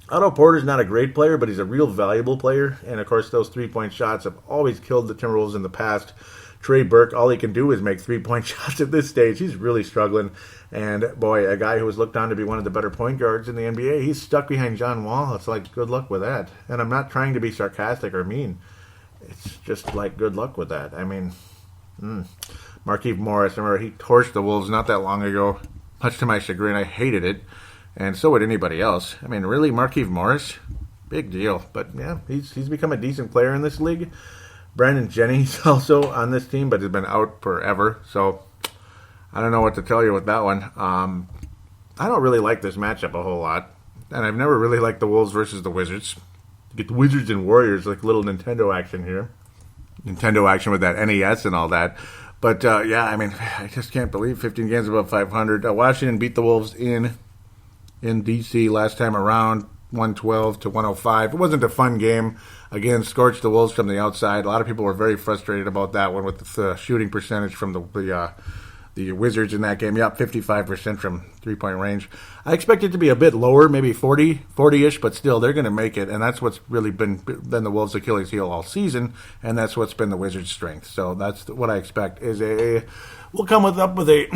Otto Porter's not a great player, but he's a real valuable player. And, of course, those three-point shots have always killed the Timberwolves in the past. Trey Burke, all he can do is make 3-point shots at this stage. He's really struggling. And, boy, a guy who was looked on to be one of the better point guards in the NBA, he's stuck behind John Wall. It's like, good luck with that. And I'm not trying to be sarcastic or mean. It's just like, good luck with that. I mean, Markieff Morris, I remember he torched the Wolves not that long ago. Much to my chagrin, I hated it. And so would anybody else. I mean, really, Markieff Morris? Big deal. But, yeah, he's become a decent player in this league. Brandon Jennings also on this team, but has been out forever. So, I don't know what to tell you with that one. I don't really like this matchup a whole lot. And I've never really liked the Wolves versus the Wizards. You get the Wizards and Warriors, like little Nintendo action here. Nintendo action with that NES and all that. But, yeah, I mean, I just can't believe 15 games above 500. Washington beat the Wolves in D.C. last time around, 112 to 105. It wasn't a fun game. Again, scorched the Wolves from the outside. A lot of people were very frustrated about that one with the shooting percentage from the Wizards in that game. Yep, 55% from three-point range. I expect it to be a bit lower, maybe 40-ish, but still, they're going to make it, and that's what's really been the Wolves' Achilles heel all season, and that's what's been the Wizards' strength. So that's what I expect is we'll come up with a,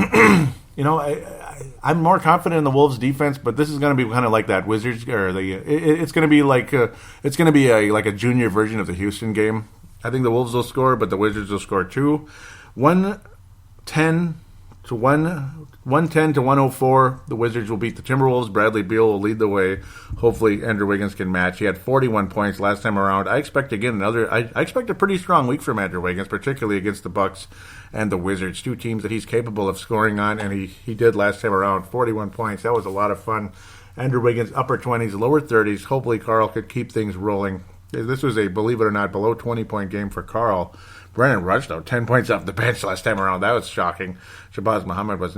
I'm more confident in the Wolves' defense, but this is going to be kind of like that Wizards, or it's going to be like a junior version of the Houston game. I think the Wolves will score, but the Wizards will score too. 110 to 104, the Wizards will beat the Timberwolves. Bradley Beal will lead the way. Hopefully, Andrew Wiggins can match. He had 41 points last time around. I expect I expect a pretty strong week from Andrew Wiggins, particularly against the Bucks and the Wizards, two teams that he's capable of scoring on, and he did last time around. 41 points. That was a lot of fun. Andrew Wiggins, upper 20s, lower 30s. Hopefully, Karl could keep things rolling. This was a, believe it or not, below 20-point game for Karl. Brennan Rush, though, 10 points off the bench last time around. That was shocking. Shabazz Muhammad was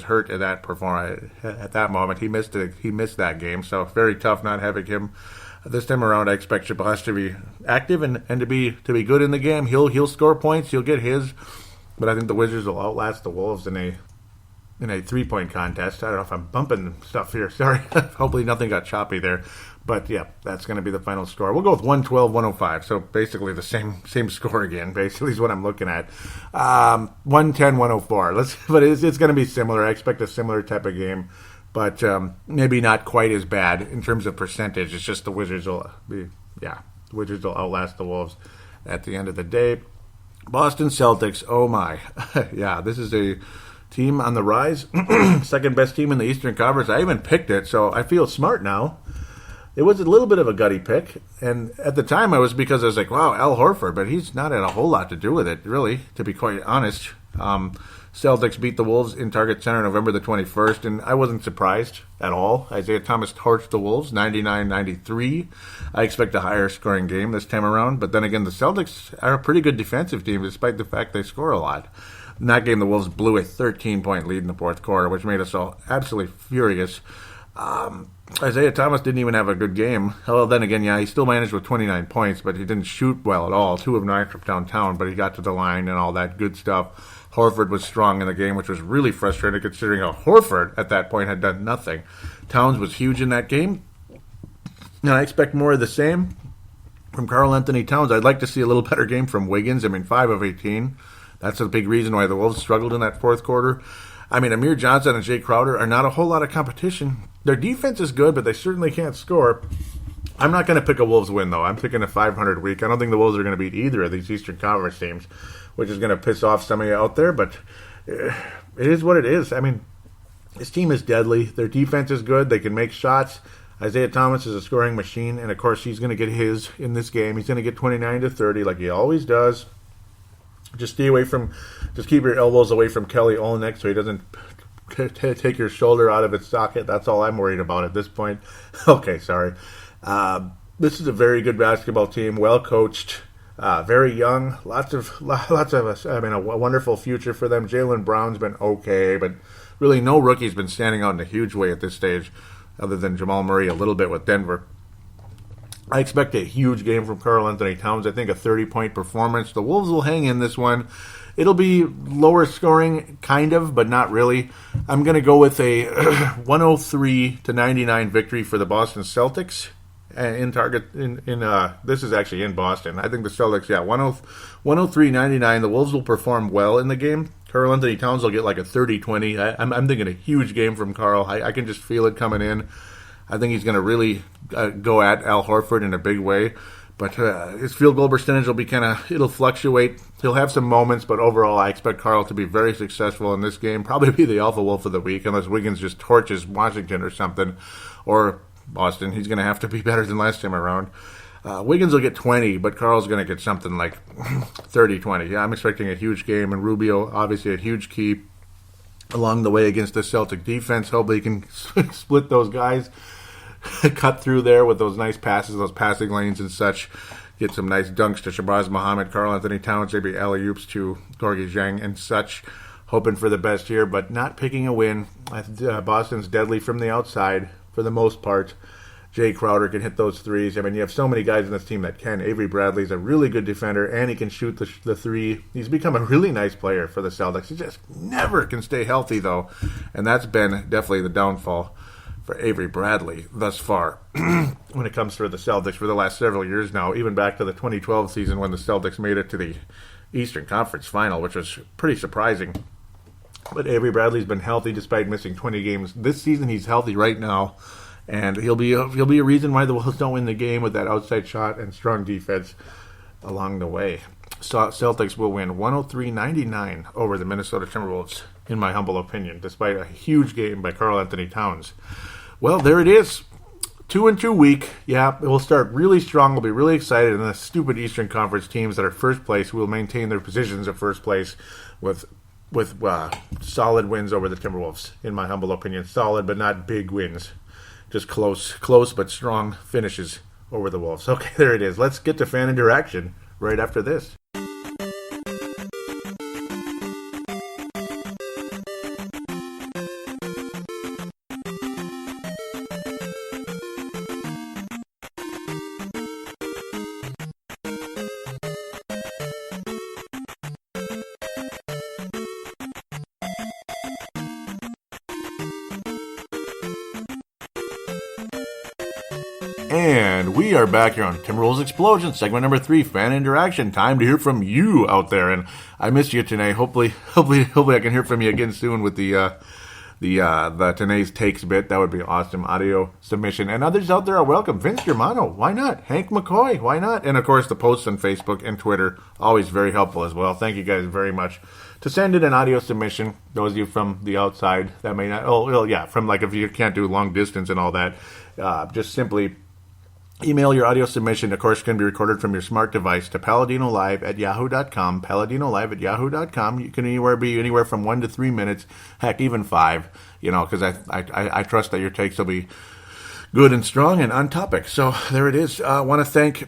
hurt at that moment. He missed that game, so very tough not having him. This time around, I expect Shabazz to be active and to be good in the game. He'll score points. He'll get his, but I think the Wizards will outlast the Wolves in a 3-point contest. I don't know if I'm bumping stuff here. Sorry. Hopefully nothing got choppy there. But, yeah, that's going to be the final score. We'll go with 112-105. So, basically the same score again, basically, is what I'm looking at. 110-104. But it's going to be similar. I expect a similar type of game. But maybe not quite as bad in terms of percentage. It's just the Wizards will outlast the Wolves at the end of the day. Boston Celtics, oh my. Yeah, this is a team on the rise. Second best team in the Eastern Conference. I even picked it, so I feel smart now. It was a little bit of a gutty pick, and at the time I was like, wow, Al Horford, but he's not had a whole lot to do with it, really, to be quite honest. Celtics beat the Wolves in Target Center November the 21st, and I wasn't surprised at all. Isaiah Thomas torched the Wolves, 99-93. I expect a higher scoring game this time around, but then again, the Celtics are a pretty good defensive team, despite the fact they score a lot. In that game, the Wolves blew a 13-point lead in the fourth quarter, which made us all absolutely furious. Isaiah Thomas didn't even have a good game. Well, then again, yeah, he still managed with 29 points, but he didn't shoot well at all. 2 of 9 from downtown, but he got to the line and all that good stuff. Horford was strong in the game, which was really frustrating considering how Horford at that point had done nothing. Towns was huge in that game. And I expect more of the same from Karl Anthony Towns. I'd like to see a little better game from Wiggins. 5 of 18. That's a big reason why the Wolves struggled in that fourth quarter. Amir Johnson and Jay Crowder are not a whole lot of competition. Their defense is good, but they certainly can't score. I'm not going to pick a Wolves win, though. I'm picking a 500 week. I don't think the Wolves are going to beat either of these Eastern Conference teams, which is going to piss off some of you out there, but it is what it is. This team is deadly. Their defense is good. They can make shots. Isaiah Thomas is a scoring machine, and, of course, he's going to get his in this game. He's going to get 29 to 30 like he always does. Just keep your elbows away from Kelly Olynyk so he doesn't take your shoulder out of its socket. That's all I'm worried about at this point. Okay, sorry. This is a very good basketball team, well coached, very young. Lots of us. A wonderful future for them. Jaylen Brown's been okay, but really no rookie's been standing out in a huge way at this stage, other than Jamal Murray a little bit with Denver. I expect a huge game from Karl Anthony Towns. I think a 30-point performance. The Wolves will hang in this one. It'll be lower scoring, kind of, but not really. I'm going to go with a 103-99 victory for the Boston Celtics. in target in this is actually in Boston. I think the Celtics, 103-99. The Wolves will perform well in the game. Karl Anthony Towns will get like a 30-20. I'm thinking a huge game from Karl. I can just feel it coming in. I think he's going to really go at Al Horford in a big way. But his field goal percentage will be it'll fluctuate. He'll have some moments, but overall I expect Karl to be very successful in this game. Probably be the alpha wolf of the week, unless Wiggins just torches Washington or something. Or Boston. He's going to have to be better than last time around. Wiggins will get 20, but Karl's going to get something like 30-20. Yeah, I'm expecting a huge game, and Rubio, obviously a huge key along the way against the Celtic defense. Hopefully he can split those guys, cut through there with those nice passes, those passing lanes and such. Get some nice dunks to Shabazz Muhammad, Karl Anthony Towns, maybe alley-oops to Gorgie Zhang and such. Hoping for the best here, but not picking a win. Boston's deadly from the outside for the most part. Jay Crowder can hit those threes. I mean, you have so many guys in this team that can. Avery Bradley's a really good defender, and he can shoot the three. He's become a really nice player for the Celtics. He just never can stay healthy, though, and that's been definitely the downfall for Avery Bradley thus far when it comes to the Celtics for the last several years now, even back to the 2012 season when the Celtics made it to the Eastern Conference Final, which was pretty surprising. But Avery Bradley's been healthy despite missing 20 games. This season he's healthy right now, and he'll be a reason why the Wolves don't win the game with that outside shot and strong defense along the way. So Celtics will win 103-99 over the Minnesota Timberwolves, in my humble opinion, despite a huge game by Karl Anthony Towns. Well, there it is. 2-2 week. Yeah, it will start really strong. We'll be really excited. And the stupid Eastern Conference teams that are first place will maintain their positions at first place with solid wins over the Timberwolves, in my humble opinion. Solid, but not big wins. Just close but strong finishes over the Wolves. Okay, there it is. Let's get to fan interaction right after this. And we are back here on Timberwolves Explosion, segment number 3, fan interaction. Time to hear from you out there, and I missed you today. Hopefully I can hear from you again soon with the today's takes bit. That would be awesome. Audio submission, and others out there are welcome. Vince Germano, why not? Hank McCoy, why not? And of course the posts on Facebook and Twitter, always very helpful as well. Thank you guys very much. To send in an audio submission, those of you from the outside that may not, from like if you can't do long distance and all that, just simply email your audio submission. Of course, it can be recorded from your smart device to paladinolive@yahoo.com. Paladinolive@yahoo.com. You can be anywhere from 1 to 3 minutes, heck, even 5. Because I trust that your takes will be good and strong and on topic. So there it is. I want to thank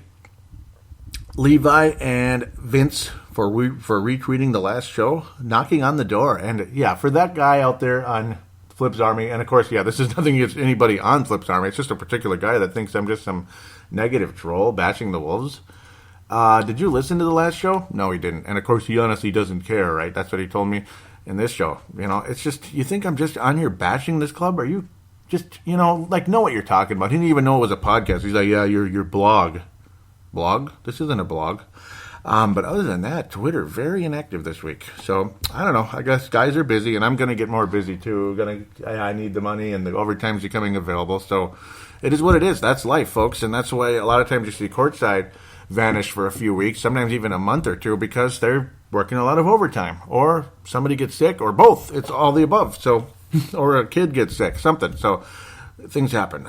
Levi and Vince for retweeting the last show, knocking on the door, and for that guy out there on Flip's Army, and of course, this is nothing against anybody on Flip's Army. It's just a particular guy that thinks I'm just some negative troll bashing the Wolves. Did you listen to the last show? No, he didn't. And of course, he honestly doesn't care, right? That's what he told me in this show. It's just, you think I'm just on here bashing this club? Are you just, know what you're talking about? He didn't even know it was a podcast. He's like, yeah, your blog. Blog? This isn't a blog. But other than that, Twitter, very inactive this week. So, I don't know. I guess guys are busy, and I'm going to get more busy, too. I need the money, and the overtime's becoming available. So, it is what it is. That's life, folks. And that's why a lot of times you see Courtside vanish for a few weeks, sometimes even a month or two, because they're working a lot of overtime. Or somebody gets sick, or both. It's all the above. So, or a kid gets sick, something. So, things happen.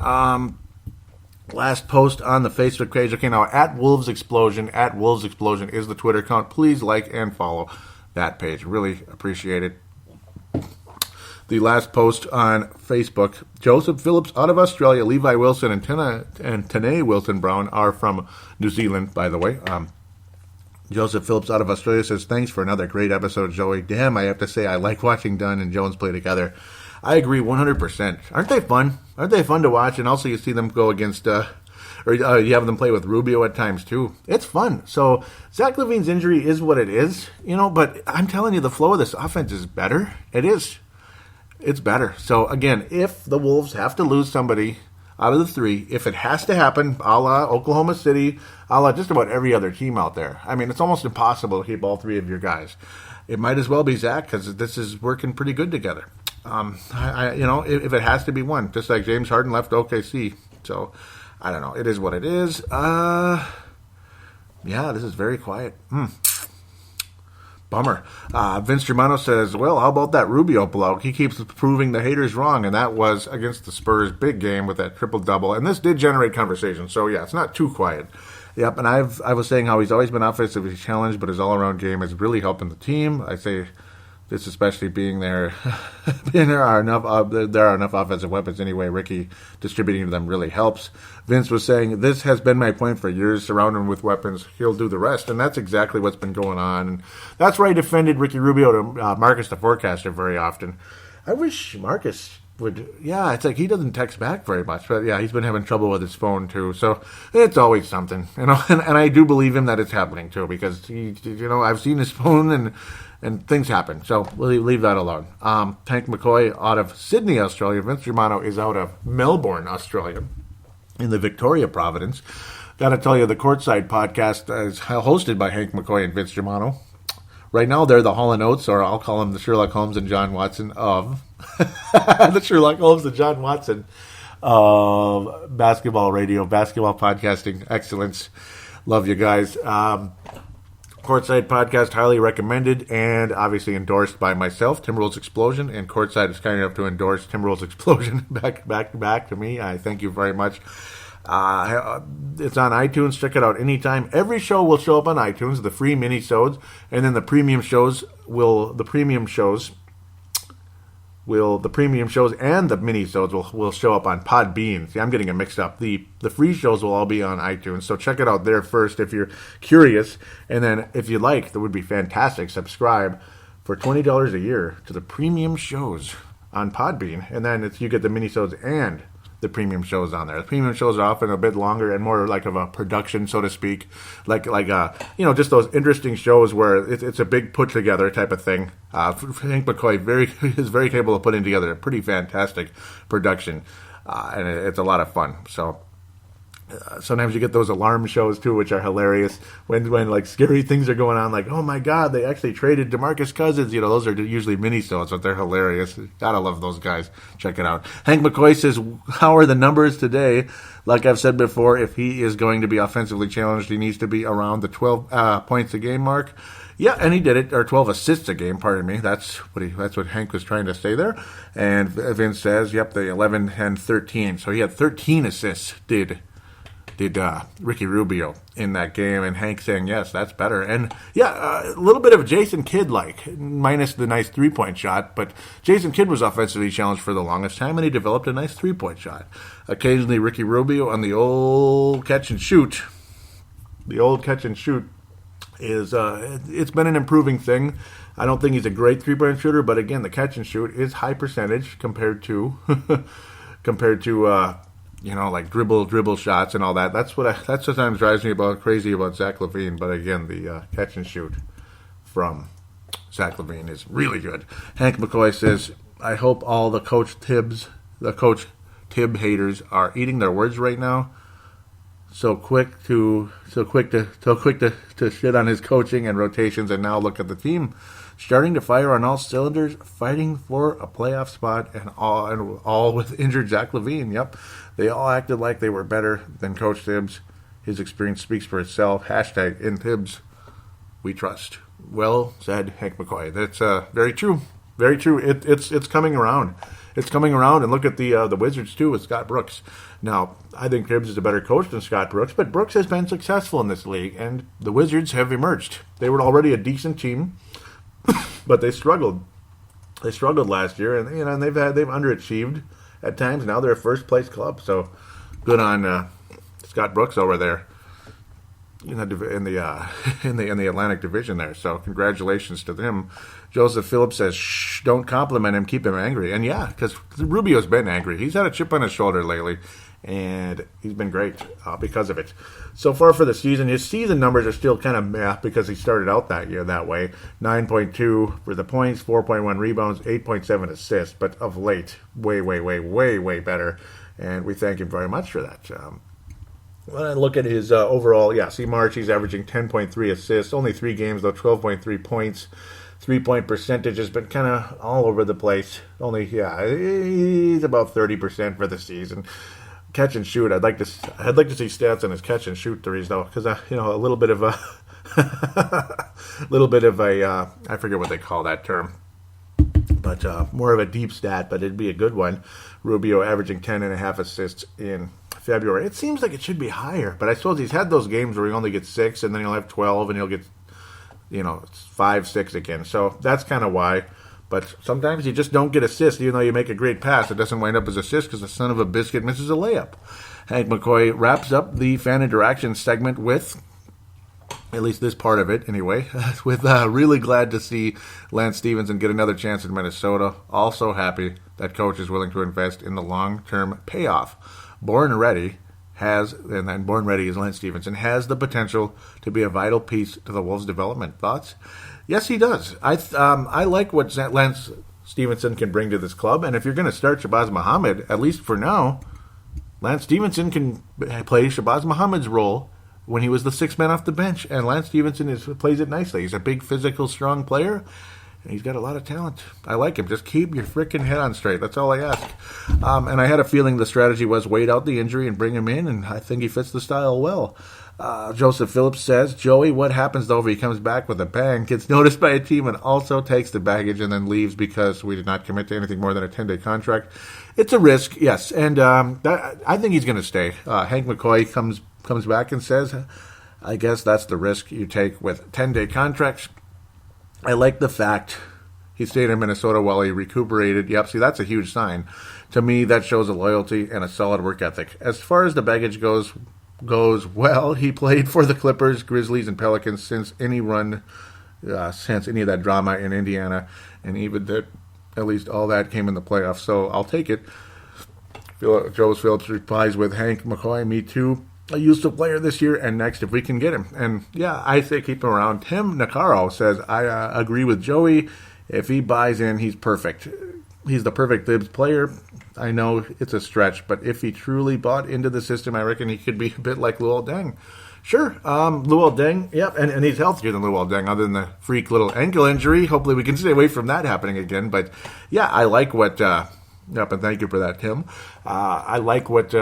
Last post on the Facebook page. Okay, now at Wolves Explosion is the Twitter account. Please like and follow that page. Really appreciate it. The last post on Facebook. Joseph Phillips out of Australia. Levi Wilson and Tanae Wilson Brown are from New Zealand, by the way. Joseph Phillips out of Australia says, thanks for another great episode, Joey. Damn, I have to say I like watching Dunn and Jones play together. I agree 100%. Aren't they fun? Aren't they fun to watch? And also you see them go against, you have them play with Rubio at times too. It's fun. So Zach LaVine's injury is what it is, but I'm telling you, the flow of this offense is better. It is. It's better. So again, if the Wolves have to lose somebody out of the 3. If it has to happen, a la Oklahoma City, a la just about every other team out there. I mean, it's almost impossible to keep all 3 of your guys. It might as well be Zach because this is working pretty good together. If it has to be one, just like James Harden left OKC. So, I don't know. It is what it is. This is very quiet. Bummer. Vince Germano says, well, how about that Rubio bloke? He keeps proving the haters wrong, and that was against the Spurs' big game with that triple-double. And this did generate conversation, so yeah, it's not too quiet. Yep, and I was saying how he's always been offensively challenged, but his all-around game is really helping the team. I say this especially being there, there are enough offensive weapons anyway. Ricky distributing them really helps. Vince was saying, this has been my point for years. Surround him with weapons, he'll do the rest. And that's exactly what's been going on. And that's why I defended Ricky Rubio to Marcus the Forecaster very often. I wish Marcus would, it's like he doesn't text back very much. But yeah, he's been having trouble with his phone too. So it's always something, and I do believe him that it's happening too, because I've seen his phone and things happen. So we'll leave that alone. Hank McCoy out of Sydney, Australia. Vince Germano is out of Melbourne, Australia, in the Victoria Providence. Gotta tell you, the Courtside podcast is hosted by Hank McCoy and Vince Germano. Right now, they're the Hall & Oates, or I'll call them the Sherlock Holmes and John Watson of the Sherlock Holmes and John Watson of basketball radio, basketball podcasting excellence. Love you guys. Courtside podcast, highly recommended, and obviously endorsed by myself, Timberwolves Explosion, and Courtside is kind enough to endorse Timberwolves Explosion back to me. I thank you very much. It's on iTunes. Check it out anytime. Every show will show up on iTunes, the free mini-sodes, and then the premium shows and the mini-sodes will show up on Podbean. See, I'm getting it mixed up. The free shows will all be on iTunes, so check it out there first if you're curious. And then if you like, that would be fantastic. Subscribe for $20 a year to the premium shows on Podbean, and then you get the mini-sodes and the premium shows on there. The premium shows are often a bit longer and more like of a production, so to speak, like just those interesting shows where it's a big put together type of thing. Hank McCoy is very capable of putting together a pretty fantastic production, and it's a lot of fun. So. Sometimes you get those alarm shows too, which are hilarious when like scary things are going on, like, oh my God, they actually traded DeMarcus Cousins. Those are usually mini-sodes, but they're hilarious. Gotta love those guys. Check it out. Hank McCoy says, how are the numbers today? Like I've said before, if he is going to be offensively challenged, he needs to be around the 12 points a game mark. Yeah, and he did it, or 12 assists a game, pardon me. That's what Hank was trying to say there. And Vince says, yep, the 11 and 13. So he had 13 assists, did Ricky Rubio in that game, and Hank saying, yes, that's better. And yeah, a little bit of Jason Kidd-like, minus the nice three-point shot, but Jason Kidd was offensively challenged for the longest time, and he developed a nice three-point shot. Occasionally, Ricky Rubio on the old catch and shoot. The old catch and shoot is, it's been an improving thing. I don't think he's a great three-point shooter, but again, the catch and shoot is high percentage compared to like dribble shots and all that. That sometimes drives me crazy about Zach LaVine. But again, the catch and shoot from Zach LaVine is really good. Hank McCoy says, I hope all the Coach Tibb haters are eating their words right now. So quick to shit on his coaching and rotations, and now look at the team starting to fire on all cylinders, fighting for a playoff spot, and all with injured Zach LaVine. Yep, they all acted like they were better than Coach Tibbs. His experience speaks for itself. Hashtag in Tibbs we trust. Well said, Hank McCoy. That's very true. Very true. It's coming around. It's coming around, and look at the Wizards too with Scott Brooks. Now, I think Tibbs is a better coach than Scott Brooks, but Brooks has been successful in this league, and the Wizards have emerged. They were already a decent team, but they struggled. They struggled last year, and they've underachieved at times. Now they're a first place club, so good on Scott Brooks over there. in the Atlantic Division there. So congratulations to them. Joseph Phillips says, "Shh, don't compliment him, keep him angry." And yeah, because Rubio's been angry. He's had a chip on his shoulder lately, and he's been great because of it. So far for the season, his season numbers are still kind of meh because he started out that year that way. 9.2 for the points, 4.1 rebounds, 8.7 assists. But of late, way better. And we thank him very much for that. When I look at his overall, see March, he's averaging 10.3 assists. Only 3 games, though, 12.3 points. 3-point percentage has been kind of all over the place. He's about 30% for the season. Catch and shoot, I'd like to see stats on his catch and shoot threes, though, because a little bit of a I forget what they call that term, but more of a deep stat, but it'd be a good one. Rubio averaging 10.5 assists in February. It seems like it should be higher, but I suppose he's had those games where he only gets 6, and then he'll have 12, and he'll get 5, 6 again. So that's kind of why. But sometimes you just don't get assists, even though you make a great pass. It doesn't wind up as assist because the son of a biscuit misses a layup. Hank McCoy wraps up the fan interaction segment with, at least this part of it anyway, with really glad to see Lance Stephenson get another chance in Minnesota. Also happy that coach is willing to invest in the long-term payoff. Born Ready is Lance Stephenson, has the potential to be a vital piece to the Wolves' development. Thoughts? Yes, he does. I like what Lance Stephenson can bring to this club, and if you're going to start Shabazz Muhammad, at least for now, Lance Stephenson can play Shabazz Muhammad's role when he was the 6th man off the bench, and Lance Stephenson plays it nicely. He's a big, physical, strong player, and he's got a lot of talent. I like him. Just keep your freaking head on straight. That's all I ask. And I had a feeling the strategy was wait out the injury and bring him in, and I think he fits the style well. Joseph Phillips says, "Joey, what happens though if he comes back with a bang, gets noticed by a team, and also takes the baggage and then leaves because we did not commit to anything more than a 10-day contract?" It's a risk, yes, and I think he's going to stay. Hank McCoy comes back and says, "I guess that's the risk you take with 10-day contracts." I like the fact he stayed in Minnesota while he recuperated. Yep, see, that's a huge sign. To me, that shows a loyalty and a solid work ethic. As far as the baggage goes, well, he played for the Clippers, Grizzlies, and Pelicans since any of that drama in Indiana, and even that, at least all that came in the playoffs, so I'll take it. Joe Phillips replies with, "Hank McCoy, me too. A useful player this year and next if we can get him." And yeah, I say keep him around. Tim Nakaro says, "I agree with Joey. If he buys in, he's perfect. He's the perfect Thibs player. I know it's a stretch, but if he truly bought into the system, I reckon he could be a bit like Luol Deng." Sure, Luol Deng, yep, and he's healthier than Luol Deng, other than the freak little ankle injury. Hopefully we can stay away from that happening again. But yeah, I like what, yep, and thank you for that, Tim. I like what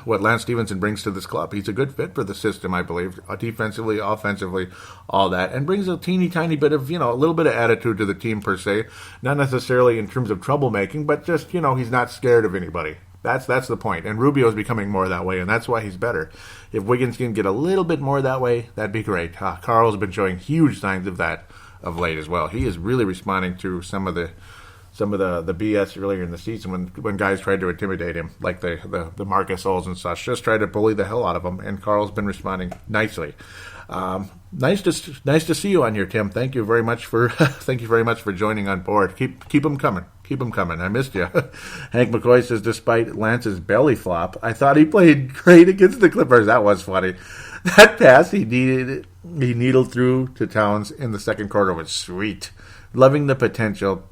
Lance Stephenson brings to this club. He's a good fit for the system, I believe, defensively, offensively, all that, and brings a teeny tiny bit of, a little bit of attitude to the team per se, not necessarily in terms of troublemaking, but just, he's not scared of anybody. That's the point, and Rubio's becoming more that way, and that's why he's better. If Wiggins can get a little bit more that way, that'd be great. Carl's been showing huge signs of that of late as well. He is really responding to some of the BS earlier in the season when guys tried to intimidate him, like the Marcus Oles and such, just tried to bully the hell out of him, and Carl's been responding nicely. Nice to see you on here, Tim. Thank you very much for joining on board. Keep them coming. I missed you. Hank McCoy says, "Despite Lance's belly flop, I thought he played great against the Clippers." That was funny. That pass he needled through to Towns in the second quarter was sweet. Loving the potential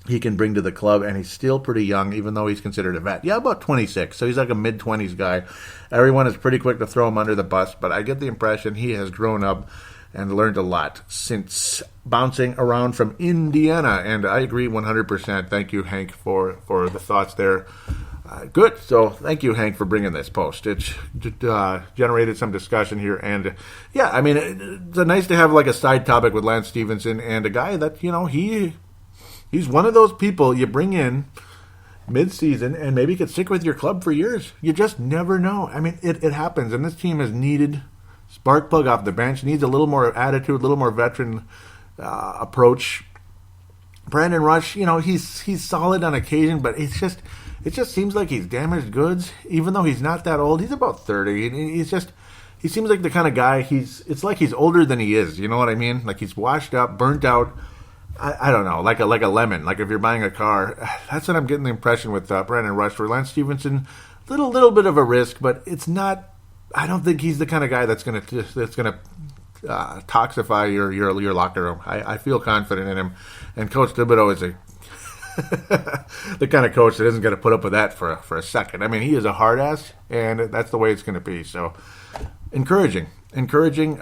he can bring to the club, and he's still pretty young, even though he's considered a vet. Yeah, about 26, so he's like a mid-20s guy. Everyone is pretty quick to throw him under the bus, but I get the impression he has grown up and learned a lot since bouncing around from Indiana, and I agree 100%. Thank you, Hank, for the thoughts there. Good. So thank you, Hank, for bringing this post. It generated some discussion here, and yeah, I mean, it's nice to have like a side topic with Lance Stephenson and a guy that he's one of those people you bring in mid-season and maybe could stick with your club for years. You just never know. I mean, it happens, and this team has needed spark plug off the bench, needs a little more attitude, a little more veteran approach. Brandon Rush, he's solid on occasion, but it's just it just seems like he's damaged goods, even though he's not that old. He's about 30, and he seems like the kind of guy, it's like he's older than he is, you know what I mean? Like he's washed up, burnt out, I don't know, like a lemon, like if you're buying a car. That's what I'm getting the impression with Brandon Rush. For Lance Stephenson, little bit of a risk, but it's not, I don't think he's the kind of guy that's gonna toxify your locker room. I feel confident in him, and Coach Thibodeau is the kind of coach that isn't going to put up with that for a second. I mean, he is a hard ass, and that's the way it's going to be. So, encouraging,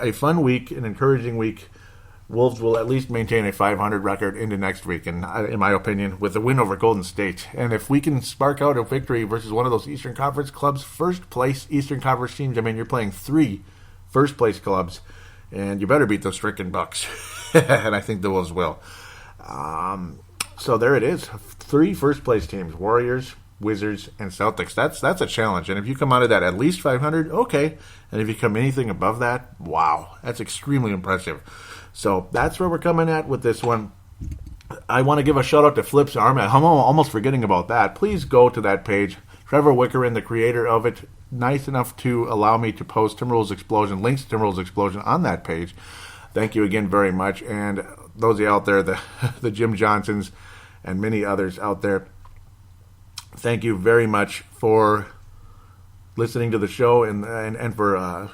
a fun week, an encouraging week. Wolves will at least maintain a 500 record into next week, and in my opinion, with a win over Golden State. And if we can spark out a victory versus one of those Eastern Conference clubs, first place Eastern Conference teams, I mean, you're playing 3 first place clubs, and you better beat those frickin' Bucks. And I think the Wolves will. So there it is. 3 first place teams: Warriors, Wizards, and Celtics. That's a challenge. And if you come out of that at least 500, okay. And if you come anything above that, wow, that's extremely impressive. So that's where we're coming at with this one. I want to give a shout out to Flip's Army. I'm almost forgetting about that. Please go to that page. Trevor Wickerin, the creator of it, nice enough to allow me to post Timberwolves Explosion, links to Timberwolves Explosion on that page. Thank you again very much. And those of you out there, the Jim Johnsons and many others out there, thank you very much for listening to the show and for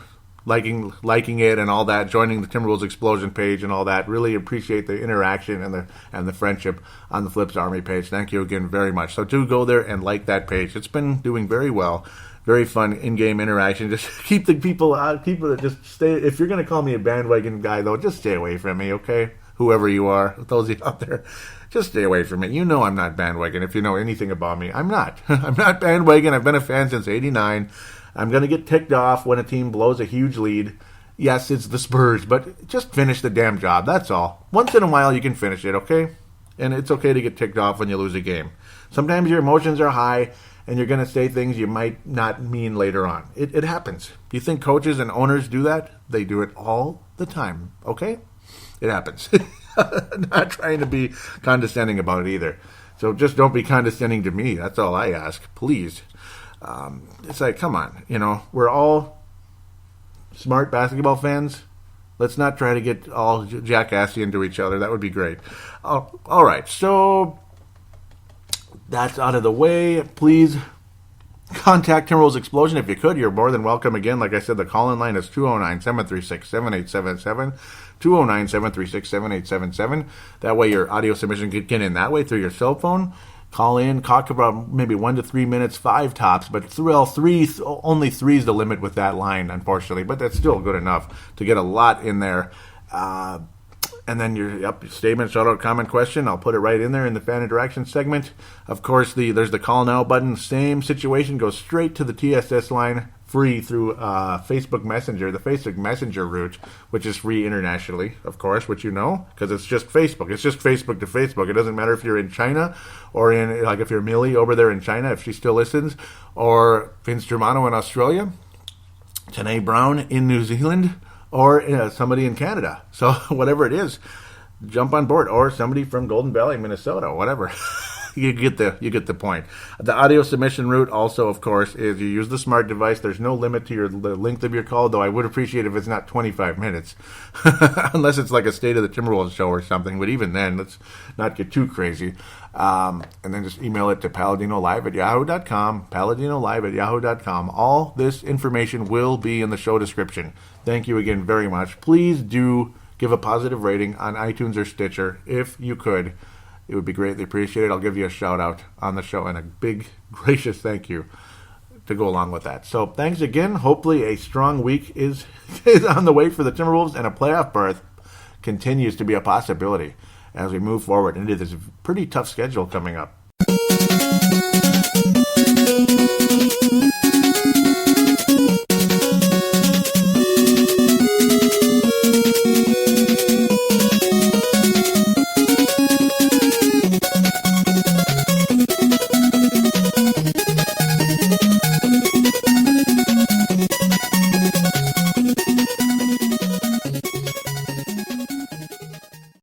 liking it and all that, joining the Timberwolves Explosion page and all that. Really appreciate the interaction and the friendship on the Flips Army page. Thank you again very much. So do go there and like that page. It's been doing very well. Very fun in-game interaction. Just keep the people that just stay. If you're going to call me a bandwagon guy, though, just stay away from me, okay? Whoever you are, those of you out there, just stay away from me. You know I'm not bandwagon. If you know anything about me, I'm not. I'm not bandwagon. I've been a fan since '89. I'm going to get ticked off when a team blows a huge lead. Yes, it's the Spurs, but just finish the damn job. That's all. Once in a while, you can finish it, okay? And it's okay to get ticked off when you lose a game. Sometimes your emotions are high, and you're going to say things you might not mean later on. It happens. Do you think coaches and owners do that? They do it all the time, okay? It happens. Not trying to be condescending about it either. So just don't be condescending to me. That's all I ask. Please. It's like, come on. We're all smart basketball fans. Let's not try to get all jackassy into each other. That would be great. All right. So that's out of the way. Please contact Timberwolves Explosion if you could. You're more than welcome. Again, like I said, the call-in line is 209-736-7877. 209-736-7877. That way your audio submission can get in that way through your cell phone. Call in, talk about maybe 1 to 3 minutes, 5 tops, but only 3 is the limit with that line, unfortunately. But that's still good enough to get a lot in there. And then your statement, shout out, comment, question. I'll put it right in there in the fan interaction segment. Of course, there's the call now button. Same situation, goes straight to the TSS line, free through Facebook Messenger, the Facebook Messenger route, which is free internationally, of course, which you know, because it's just Facebook. It's just Facebook to Facebook. It doesn't matter if you're in China or if you're Millie over there in China, if she still listens, or Vince Germano in Australia, Tanae Brown in New Zealand, or somebody in Canada. So whatever it is, jump on board. Or somebody from Golden Valley, Minnesota, whatever. You get the point. The audio submission route also, of course, is you use the smart device. There's no limit to the length of your call, though I would appreciate if it's not 25 minutes. Unless it's like a State of the Timberwolves show or something. But even then, let's not get too crazy. And then just email it to paladinolive@yahoo.com, paladinolive@yahoo.com. All this information will be in the show description. Thank you again very much. Please do give a positive rating on iTunes or Stitcher if you could. It would be greatly appreciated. I'll give you a shout out on the show and a big, gracious thank you to go along with that. So thanks again. Hopefully a strong week is on the way for the Timberwolves, and a playoff berth continues to be a possibility as we move forward into this pretty tough schedule coming up.